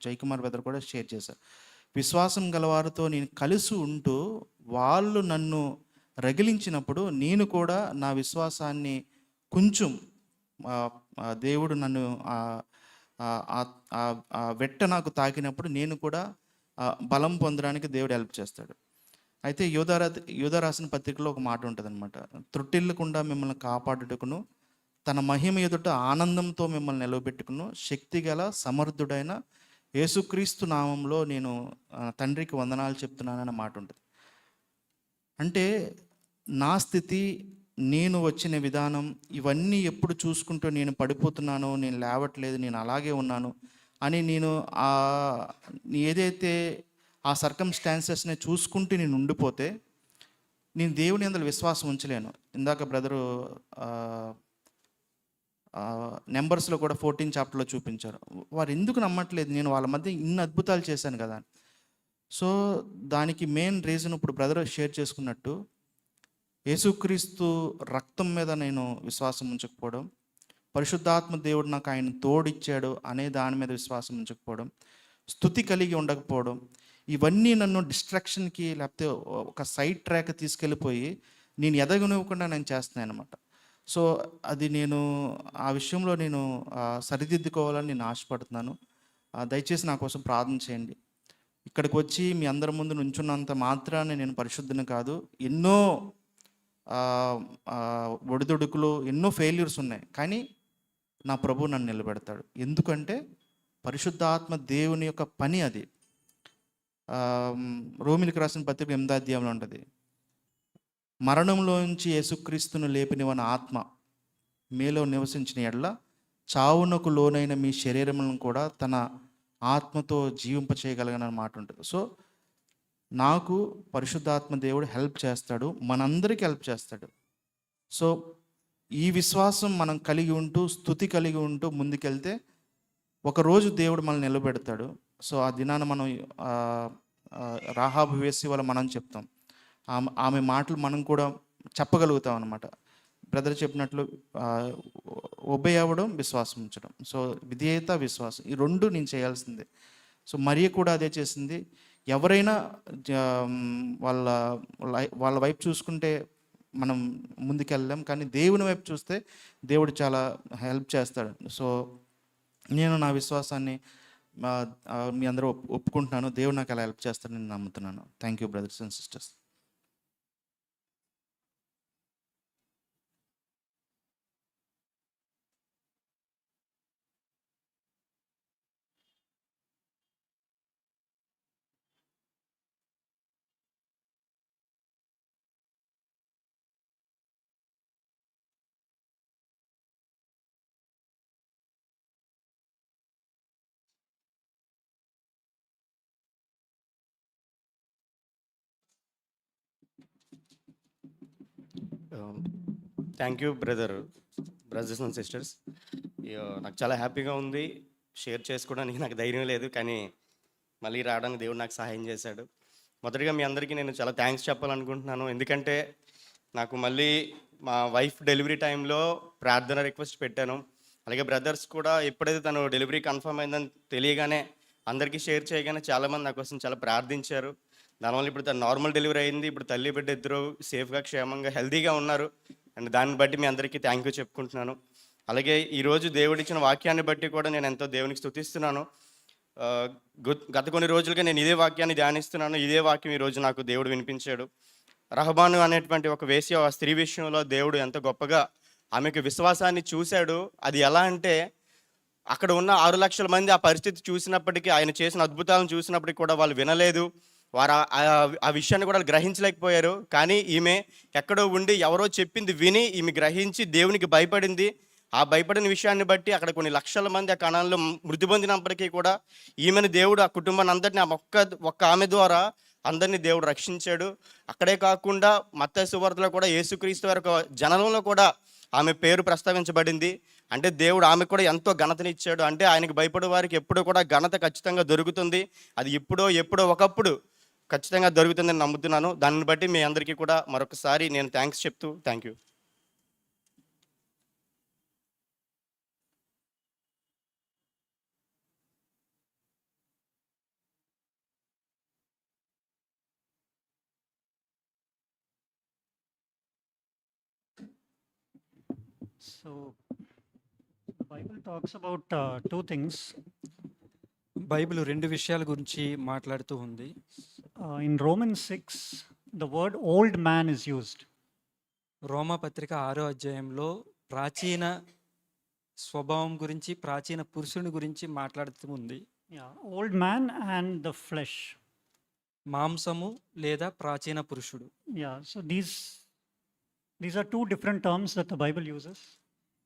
C: జయకుమార్ బ్రదర్ కూడా షేర్ చేశారు. విశ్వాసం గలవారితో నేను కలిసి ఉంటూ వాళ్ళు నన్ను రగిలించినప్పుడు నేను కూడా నా విశ్వాసాన్ని కొంచెం దేవుడు నన్ను వెట్ట నాకు తాకినప్పుడు నేను కూడా బలం పొందడానికి దేవుడు హెల్ప్ చేస్తాడు. అయితే యోధ రాసిన పత్రికలో ఒక మాట ఉంటుందన్నమాట. త్రుటిల్లకుండా మిమ్మల్ని కాపాడుటకును తన మహిమ ఎదుట ఆనందంతో మిమ్మల్ని నిలవబెట్టుకును శక్తిగల సమర్థుడైన యేసుక్రీస్తు నామంలో నేను తండ్రికి వందనాలు చెప్తున్నానన్న మాట ఉంటుంది. అంటే నా స్థితి, నేను వచ్చిన విధానం, ఇవన్నీ ఎప్పుడు చూసుకుంటూ నేను పడిపోతున్నాను, నేను లేవట్లేదు, నేను అలాగే ఉన్నాను అని నేను ఏదైతే ఆ సర్కమ్స్టాన్సెస్ని చూసుకుంటూ నేను ఉండిపోతే నేను దేవుని యందు విశ్వాసం ఉంచలేను. ఇందాక బ్రదరు నెంబర్స్లో కూడా 14 చాప్టర్లో చూపించారు. వారు ఎందుకు నమ్మట్లేదు, నేను వాళ్ళ మధ్య ఇన్ని అద్భుతాలు చేశాను కదా. సో దానికి మెయిన్ రీజన్ ఇప్పుడు బ్రదర్ షేర్ చేసుకున్నట్టు యేసుక్రీస్తు రక్తం మీద నేను విశ్వాసం ఉంచకపోవడం, పరిశుద్ధాత్మ దేవుడు నాకు ఆయన తోడిచ్చాడు అనే దాని మీద విశ్వాసం ఉంచకపోవడం, స్తుతి కలిగి ఉండకపోవడం, ఇవన్నీ నన్ను డిస్ట్రాక్షన్కి లేకపోతే ఒక సైడ్ ట్రాక్ తీసుకెళ్ళిపోయి నేను ఎదగనివ్వకుండా నేను చేస్తున్నాను అనమాట. సో అది నేను ఆ విషయంలో నేను సరిదిద్దుకోవాలని నేను ఆశపడుతున్నాను. దయచేసి నా కోసం ప్రార్థన చేయండి. ఇక్కడికి వచ్చి మీ అందరి ముందు నుంచున్నంత మాత్రాన్ని నేను పరిశుద్ధిని కాదు. ఎన్నో ఒడిదుడుకులు, ఎన్నో ఫెయిల్యూర్స్ ఉన్నాయి, కానీ నా ప్రభు నన్ను నిలబెడతాడు. ఎందుకంటే పరిశుద్ధాత్మ దేవుని యొక్క పని అది. రోమిలికి రాసిన పత్రిక 8వ అధ్యాయంలో ఉంటుంది, మరణంలోంచి యేసుక్రీస్తును లేపినవన ఆత్మ మీలో నివసించిన ఎడల చావునకు లోనైన మీ శరీరములను కూడా తన ఆత్మతో జీవింపచేయగలగనని మాట ఉంటుంది. సో నాకు పరిశుద్ధాత్మ దేవుడు హెల్ప్ చేస్తాడు, మనందరికీ హెల్ప్ చేస్తాడు. సో ఈ విశ్వాసం మనం కలిగి ఉంటూ, స్తుతి కలిగి ఉంటూ ముందుకెళ్తే ఒకరోజు దేవుడు మనల్ని నిలబెడతాడు. సో ఆ దినాన మనం రాహాబు వేసి వల్ల మనం చెప్తాం, ఆమె మాటలు మనం కూడా చెప్పగలుగుతాం అన్నమాట. బ్రదర్ చెప్పినట్లు ఒబే అవ్వడం, విశ్వాసం ఉంచడం. సో విధేయత, విశ్వాసం, ఈ రెండు నేను చేయాల్సిందే. సో మరియ కూడా అదే చేసింది. ఎవరైనా వాళ్ళ వైపు చూసుకుంటే మనం ముందుకెళ్ళాం, కానీ దేవుని వైపు చూస్తే దేవుడు చాలా హెల్ప్ చేస్తాడు. సో నేను నా విశ్వాసాన్ని మీ అందరూ ఒప్పుకుంటున్నాను. దేవుడు నాకు అలా హెల్ప్ చేస్తాడని నేను నమ్ముతున్నాను. Thank you brothers and sisters.
F: Thank you brothers and sisters. నాకు చాలా హ్యాపీగా ఉంది. షేర్ చేసుకోవడానికి నాకు ధైర్యం లేదు, కానీ మళ్ళీ రావడానికి దేవుడు నాకు సహాయం చేశాడు. మొదటిగా మీ అందరికీ నేను చాలా థ్యాంక్స్ చెప్పాలనుకుంటున్నాను. ఎందుకంటే నాకు మళ్ళీ మా వైఫ్ డెలివరీ టైంలో ప్రార్థన రిక్వెస్ట్ పెట్టాను. అలాగే బ్రదర్స్ కూడా ఎప్పుడైతే తను డెలివరీ కన్ఫర్మ్ అయిందని తెలియగానే అందరికీ షేర్ చేయగానే చాలామంది నా కోసం చాలా ప్రార్థించారు. దానివల్ల ఇప్పుడు తను నార్మల్ డెలివరీ అయింది. ఇప్పుడు తల్లి బిడ్డ ఇద్దరు సేఫ్గా, క్షేమంగా, హెల్తీగా ఉన్నారు. అండ్ దాన్ని బట్టి మీ అందరికీ థ్యాంక్ యూ చెప్పుకుంటున్నాను. అలాగే ఈరోజు దేవుడిచ్చిన వాక్యాన్ని బట్టి కూడా నేను ఎంతో దేవునికి స్తుతిస్తున్నాను. గత కొన్ని రోజులుగా నేను ఇదే వాక్యాన్ని ధ్యానిస్తున్నాను. ఇదే వాక్యం ఈరోజు నాకు దేవుడు వినిపించాడు. రహబాను అనేటువంటి ఒక వేశ్య, ఆ స్త్రీ విషయంలో దేవుడు ఎంత గొప్పగా ఆమెకు విశ్వాసాన్ని చూశాడు. అది ఎలా అంటే అక్కడ ఉన్న 6 లక్షల మంది ఆ పరిస్థితి చూసినప్పటికీ, ఆయన చేసిన అద్భుతాలను చూసినప్పటికీ కూడా వాళ్ళు వినలేదు. వారు ఆ విషయాన్ని కూడా గ్రహించలేకపోయారు. కానీ ఈమె ఎక్కడో ఉండి ఎవరో చెప్పింది విని ఈమె గ్రహించి దేవునికి భయపడింది. ఆ భయపడిన విషయాన్ని బట్టి అక్కడ కొన్ని లక్షల మంది ఆ కణాల్లో మృతి పొందినప్పటికీ కూడా ఈమెను దేవుడు ఆ కుటుంబాన్ని అందరినీ ఒక్క ఆమె ద్వారా అందరినీ దేవుడు రక్షించాడు. అక్కడే కాకుండా మత్తయి సువార్తలో కూడా యేసుక్రీస్తు వారి జనంలో కూడా ఆమె పేరు ప్రస్తావించబడింది. అంటే దేవుడు ఆమెకు కూడా ఎంతో ఘనతనిచ్చాడు. అంటే ఆయనకు భయపడే వారికి ఎప్పుడు కూడా ఘనత ఖచ్చితంగా దొరుకుతుంది. అది ఎప్పుడో ఒకప్పుడు ఖచ్చితంగా దొరుకుతుందని నమ్ముతున్నాను. దాన్ని బట్టి మీ అందరికీ కూడా మరొకసారి నేను థ్యాంక్స్ చెప్తూ thank you.
G: So, the Bible talks about two things.
B: Bible 2 విషయాల గురించి మాట్లాడుతూ ఉంది.
G: In Romans 6, the word old man is used.
B: రోమాపత్రిక 6వ అధ్యాయంలో ప్రాచీన స్వభావం గురించి, ప్రాచీన పురుషుని గురించి మాట్లాడుతూ ఉంది.
G: Yeah, old man and the flesh.
B: మాంసము లేదా ప్రాచీన పురుషుడు.
G: Yeah, so these are two different terms that the Bible uses.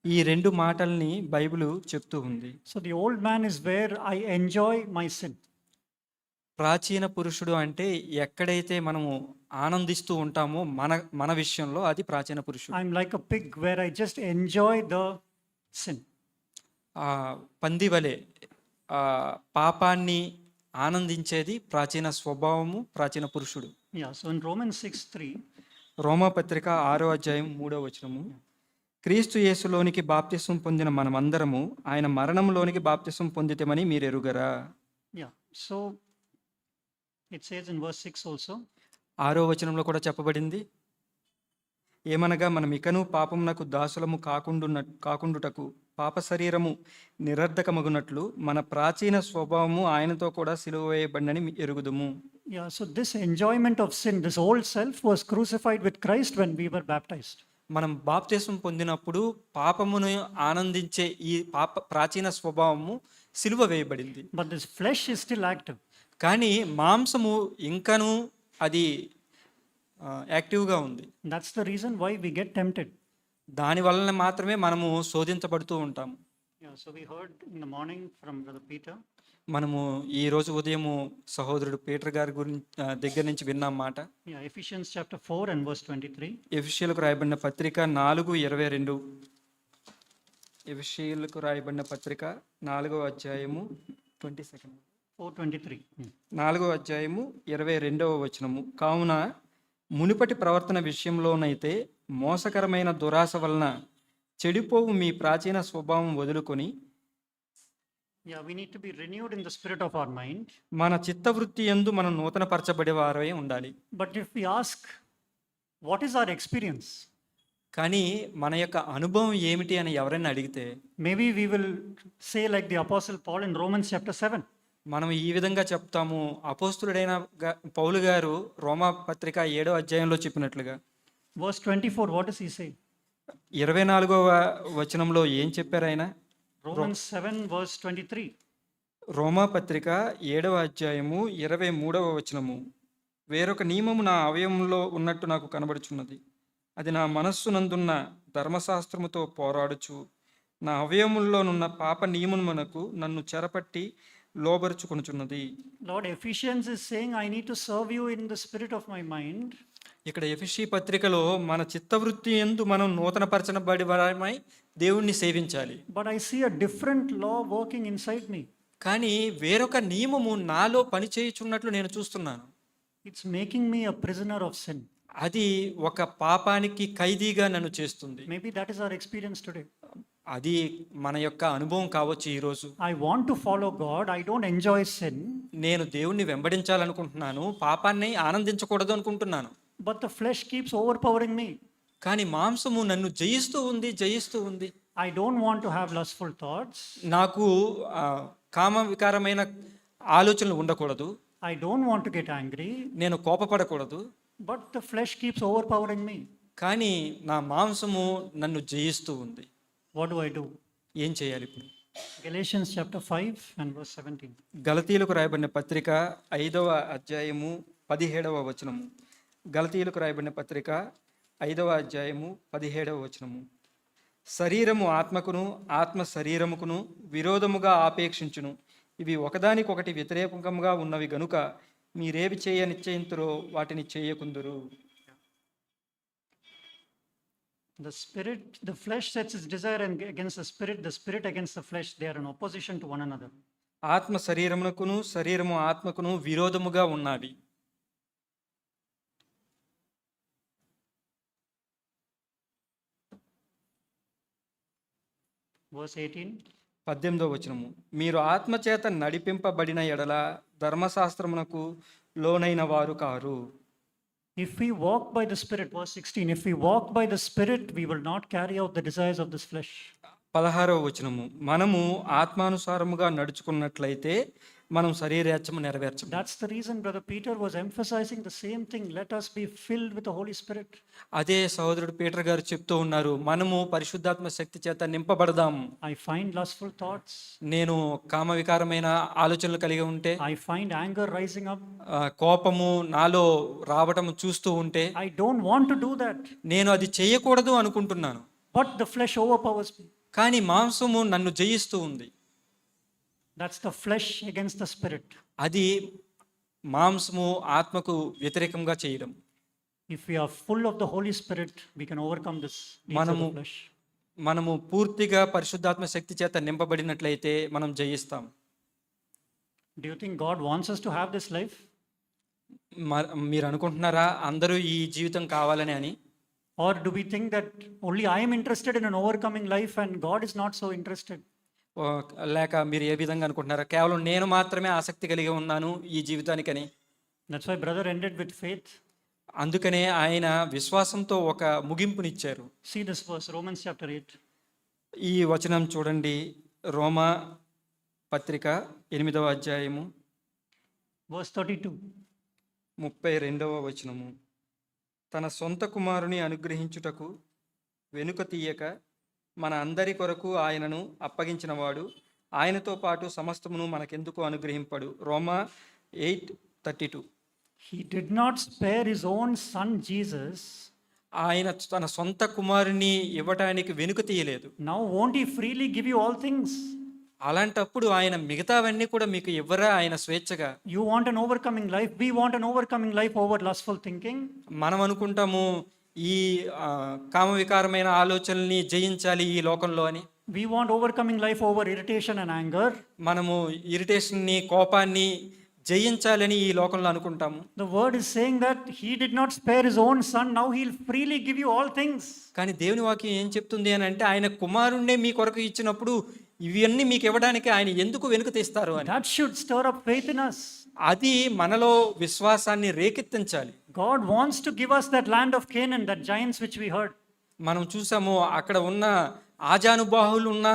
B: ఈ రెండు మాటల్ని బైబిల్ చెప్తూ ఉంది.
G: So the old man is where I enjoy my sin.
B: ప్రాచీన పురుషుడు అంటే ఎక్కడైతే మనము ఆనందిస్తూ ఉంటామో మన విషయంలో అది ప్రాచీన పురుషుడు.
G: I'm like a pig where I just enjoy the sin.
B: ఆ పంది వలె పాపాన్ని ఆనందించేది ప్రాచీన స్వభావము, ప్రాచీన పురుషుడు.
G: Yeah, so in Romans 6:3,
B: రోమాపత్రిక 6వ అధ్యాయం 3వ వచనము, క్రీస్తు యేసులోనికి బాప్తిసం పొందిన మనమందరము ఆయన మరణంలోనికి బాప్తిసం పొందితమని మీరు ఎరుగరా.
G: yeah, so it says in verse 6 also,
B: 6వ వచనంలో కూడా చెప్పబడింది, ఏమనగా మనం ఇకను పాపమునకు దాసులము కాకుండుటకు పాప శరీరము నిరర్ధకమగునట్లు మన ప్రాచీన స్వభావము ఆయనతో కూడా సిలువ వేయబడినని ఎరుగుదుము.
G: yeah, so this enjoyment of sin, this old self was crucified with Christ when we were baptized.
B: మనం బాప్తిసం పొందినప్పుడు పాపమును ఆనందించే ఈ ప్రాచీన స్వభావము సిలువ వేయబడింది.
G: But this flesh is still active.
B: కానీ మాంసము ఇంకను అది యాక్టివ్గా ఉంది.
G: That's the reason why we get tempted.
B: దాని వలన మాత్రమే మనము శోధించబడుతూ ఉంటాము.
G: Yeah, so we heard in the morning from Brother Peter.
B: మనము ఈ రోజు ఉదయము సహోదరుడు పీటర్ గారి దగ్గర నుంచి విన్నాం మాట.
G: Yeah, Ephesians chapter 4 and verse 23.
B: ఎఫెసీయులకు రాయబడిన పత్రిక 4:22. ఎఫెసీయులకు రాయబడిన పత్రిక 4వ అధ్యాయము
G: 4:23.
B: 4వ అధ్యాయము 22వ వచనము, కావున మునుపటి ప్రవర్తన విషయంలోనైతే మోసకరమైన దురాశ వలన చెడిపోవు మీ ప్రాచీన స్వభావం వదులుకొని
G: Yeah, we need to be renewed in the spirit of our mind.
B: మన చిత్తవృత్తి యందు మనం నూతన పరచబడే వారై ఉండాలి.
G: But if we ask, what is our experience?
B: కానీ మన యొక్క అనుభవం ఏమిటి అని ఎవరైనా అడిగితే
G: Maybe we will say like the Apostle Paul in Romans chapter 7.
B: మనం ఈ విధంగా చెప్తాము, అపోస్తులుడైన పౌలు గారు రోమా పత్రిక 7వ అధ్యాయంలో చెప్పినట్లుగా.
G: Verse 24, what does he say?
B: 24వ వచనంలో ఏం చెప్పారు ఆయన?
G: Romans 7 verse 23.
B: రోమా పత్రిక 7వ అధ్యాయము 23వ వచనము, వేరొక నియమము నా అవయవంలో ఉన్నట్టు నాకు కనబడుచున్నది, అది నా మనస్సునందున్న ధర్మశాస్త్రముతో పోరాడుచు నా అవయముల్లోనున్న పాప నియమమునకు నన్ను చెరపట్టి లోబరుచుకొనుచున్నది.
G: Lord, Ephesians is saying, I need to serve you in the spirit of my mind.
B: ఇక్కడ ఎఫెసీ పత్రికలో మన చిత్తవృత్తి యందు మనం నూతన పరచబడి వారమై దేవుణ్ణి సేవించాలి.
G: But I see a different law working inside me.
B: కానీ వేరొక నియమము నాలో పనిచేయుచున్నట్లు నేను చూస్తున్నాను.
G: It's making me a prisoner of sin.
B: అది ఒక పాపానికి ఖైదీగా నన్ను చేస్తుంది.
G: Maybe that is our experience today.
B: అది మన యొక్క అనుభవం కావచ్చు ఈరోజు.
G: I want to follow God. I don't enjoy sin.
B: నేను దేవుణ్ణి వెంబడించాలనుకుంటున్నాను, పాపాన్ని ఆనందించకూడదు అనుకుంటున్నాను.
G: But the flesh keeps overpowering me.
B: కానీ మాంసము నన్ను జయిస్తూ ఉంది.
G: I don't want to have lustful thoughts.
B: నాకు కామ వికారమైన ఆలోచనలు ఉండకూడదు.
G: I don't want to get angry.
B: నేను కోపపడకూడదు.
G: But the flesh keeps overpowering me.
B: కానీ నా మాంసము నన్ను జయిస్తూ ఉంది.
G: What do I do?
B: ఏం చేయాలి ఇప్పుడు?
G: Galatians chapter 5 and verse 17.
B: గలతీయులకు రాయబడిన పత్రిక 5వ అధ్యాయము 17వ వచనము. గలతీయులకు రాయబడిన పత్రిక 5వ అధ్యాయము 17వ వచనము, శరీరము ఆత్మకును ఆత్మ శరీరముకును విరోధముగా ఆపేక్షించును, ఇవి ఒకదానికొకటి వ్యతిరేకంగా ఉన్నవి గనుక మీరేవి చేయ నిశ్చయింతురో వాటిని చేయకుందురు.
G: The flesh sets its desire against the spirit against the flesh. They are in opposition to one another.
B: ఆత్మ శరీరమునకును శరీరము ఆత్మకును విరోధముగా ఉన్నవి.
G: Verse 18.
B: 18వ వచనము, మీరు ఆత్మచేత నడిపింపబడిన ఎడల ధర్మశాస్త్రమునకు లోనైన వారు car.
G: If we walk by the Spirit, verse 16, if we walk by the Spirit, we will not carry out the desires of this flesh.
B: 16వ వచనము, మనము ఆత్మానుసారముగా నడుచుకున్నట్లయితే మనం శరీరేచ్ఛము నెరవేర్చము.
G: That's the reason Brother Peter was emphasizing the same thing. Let us be filled with the Holy Spirit.
B: అదే సహోదరుడు Peter గారు చెప్తూ ఉన్నారు, మనము పరిశుద్ధాత్మ శక్తి చేత నింపబడదాం.
G: I find lustful thoughts.
B: నేను కామ వికారమైన ఆలోచనలు కలిగి ఉంటే,
G: I find anger rising up.
B: కోపము నాలో రావటం చూస్తూ ఉంటే,
G: I don't want to do that.
B: నేను అది చేయకూడదు అనుకుంటున్నాను,
G: But the flesh overpowers me.
B: కానీ మాంసము నన్ను జయిస్తూ ఉంది.
G: That's the flesh against the spirit.
B: అది మాంసము ఆత్మకు వ్యతిరేకంగా చేయడం.
G: If we are full of the Holy Spirit, we can overcome this deeds of the
B: మనము
G: flesh.
B: మనము పూర్తిగా పరిశుద్ధాత్మ శక్తి చేత నింపబడినట్లయితే మనం జయిస్తాం.
G: Do you think God wants us to have this life?
B: మీరు అనుకుంటున్నారా అందరూ ఈ జీవితం కావాలని అని?
G: Or do we think that only I am interested in an overcoming life and God is not so interested?
B: లేక మీరు ఏ విధంగా అనుకుంటున్నారా కేవలం నేను మాత్రమే ఆసక్తి కలిగి ఉన్నాను ఈ జీవితానికని?
G: That's why brother ended with faith.
B: అందుకనే ఆయన విశ్వాసంతో ఒక ముగింపునిచ్చారు.
G: See this verse, Romans chapter 8.
B: ఈ వచనం చూడండి, రోమా పత్రిక 8వ అధ్యాయము
G: Verse 32.
B: 32వ వచనము. తన సొంత కుమారుని అనుగ్రహించుటకు వెనుక తీయక మన అందరి కొరకు ఆయనను అప్పగించినవాడు ఆయనతో పాటు సమస్తమును మనకెందుకు అనుగ్రహింపడు? రోమా 8:32.
G: He did not spare his own son Jesus.
B: ఆయన తన సొంత కుమారుని ఇవ్వటానికి వెనుక తీయలేదు.
G: Now won't he freely give you all things?
B: అలాంటప్పుడు ఆయన మిగతావన్నీ కూడా మీకు ఇవ్వరా ఆయన స్వేచ్ఛగా?
G: You want an overcoming life? We want an overcoming life over lustful thinking.
B: మనం అనుకుంటాము ఈ కామ వికారమైన ఆలోచనల్ని జయించాలి ఈ లోకంలో అని.
G: We want overcoming life over irritation and anger.
B: మనము ఇరిటేషన్ని, కోపాన్ని జయించాలని ఈ లోకంలో అనుకుంటాము.
G: The word is saying that he did not spare his own son. Now he'll freely give you all things.
B: కానీ దేవుని వాక్యం ఏం చెప్తుంది అని అంటే, ఆయన కుమారుణ్ణే మీ కొరకు ఇచ్చినప్పుడు ఇవన్నీ మీకు ఇవ్వడానికి ఆయన ఎందుకు వెనుక తీస్తారు అని.
G: That should stir up faith in us.
B: అది మనలో విశ్వాసాన్ని రేకెత్తించాలి.
G: God wants to give us that land of Canaan, that giants which we heard.
B: మనం చూసాము అక్కడ ఉన్న ఆజానుబాహులు ఉన్న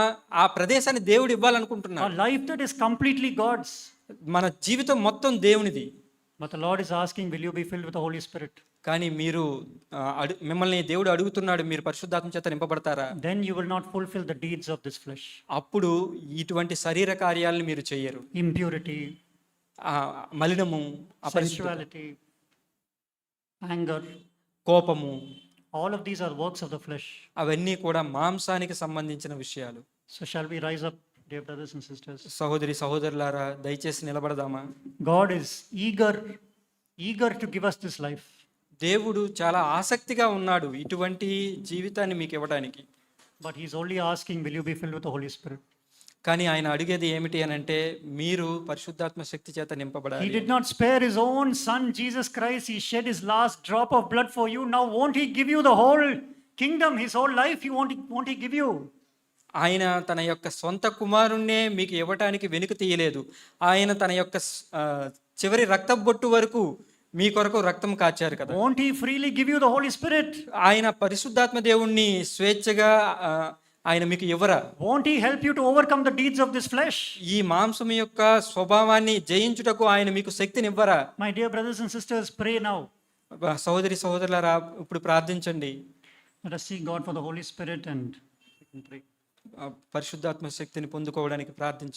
B: ఆ ప్రదేశాన్ని దేవుడు
G: A
B: ఇవ్వాలనుకుంటున్నాడు.
G: life that is completely God's.
B: మన జీవితం మొత్తం దేవునిది.
G: But the Lord is asking, will you be filled with the Holy Spirit?
B: కానీ మీరు మిమ్మల్ని దేవుడు అడుగుతున్నాడు, మీరు పరిశుద్ధాత్మ చేత నింపబడతారా?
G: Then you will not fulfill the deeds of this flesh.
B: అప్పుడు ఇటువంటి శరీర కార్యాలను మీరు చెయ్యరు.
G: Impurity,
B: మలినము, అపరిశుద్ధత,
G: sensuality, anger.
B: కోపము,
G: All of these are works of the flesh.
B: అవన్నీ కూడా మాంసానికి సంబంధించిన విషయాలు.
G: So shall we rise up, dear brothers and sisters?
B: సహోదరి సహోదరులారా, దయచేసి నిలబడదామా?
G: God is eager to give us this life.
B: దేవుడు చాలా ఆసక్తిగా ఉన్నాడు ఇటువంటి జీవితాన్ని మీకు ఇవ్వడానికి.
G: But he's only asking, will you be filled with the Holy Spirit?
B: కానీ ఆయన అడిగేది ఏమిటి అని అంటే, మీరు పరిశుద్ధాత్మ శక్తి చేత
G: He
B: నింపబడాలి.
G: did not spare his own son, Jesus Christ. He shed his last drop of blood for you. Now won't he give you the whole kingdom, his whole life? Won't he give you?
B: ఆయన తన యొక్క సొంత కుమారుణ్ణే మీకు ఇవ్వటానికి వెనుక తీయలేదు. ఆయన తన యొక్క చివరి రక్త బొట్టు వరకు మీ కొరకు రక్తం కాచారు కదా.
G: Won't he freely give you the Holy Spirit?
B: ఆయన పరిశుద్ధాత్మ దేవుణ్ణి స్వేచ్ఛగా ఆయన మీకు ఇవ్వరా?
G: Won't he help you to overcome the deeds of this flesh?
B: ఈ మాంసం యొక్క స్వభావాన్ని జయించుటకు ఆయన మీకు శక్తిని ఇవ్వరా?
G: My dear brothers and sisters, pray now.
B: సహోదరి సహోదరులారా, ఇప్పుడు ప్రార్థించండి.
G: Let us seek God for the Holy Spirit and we can pray.
B: పరిశుద్ధాత్మ శక్తిని పొందుకోవడానికి ప్రార్థించండి.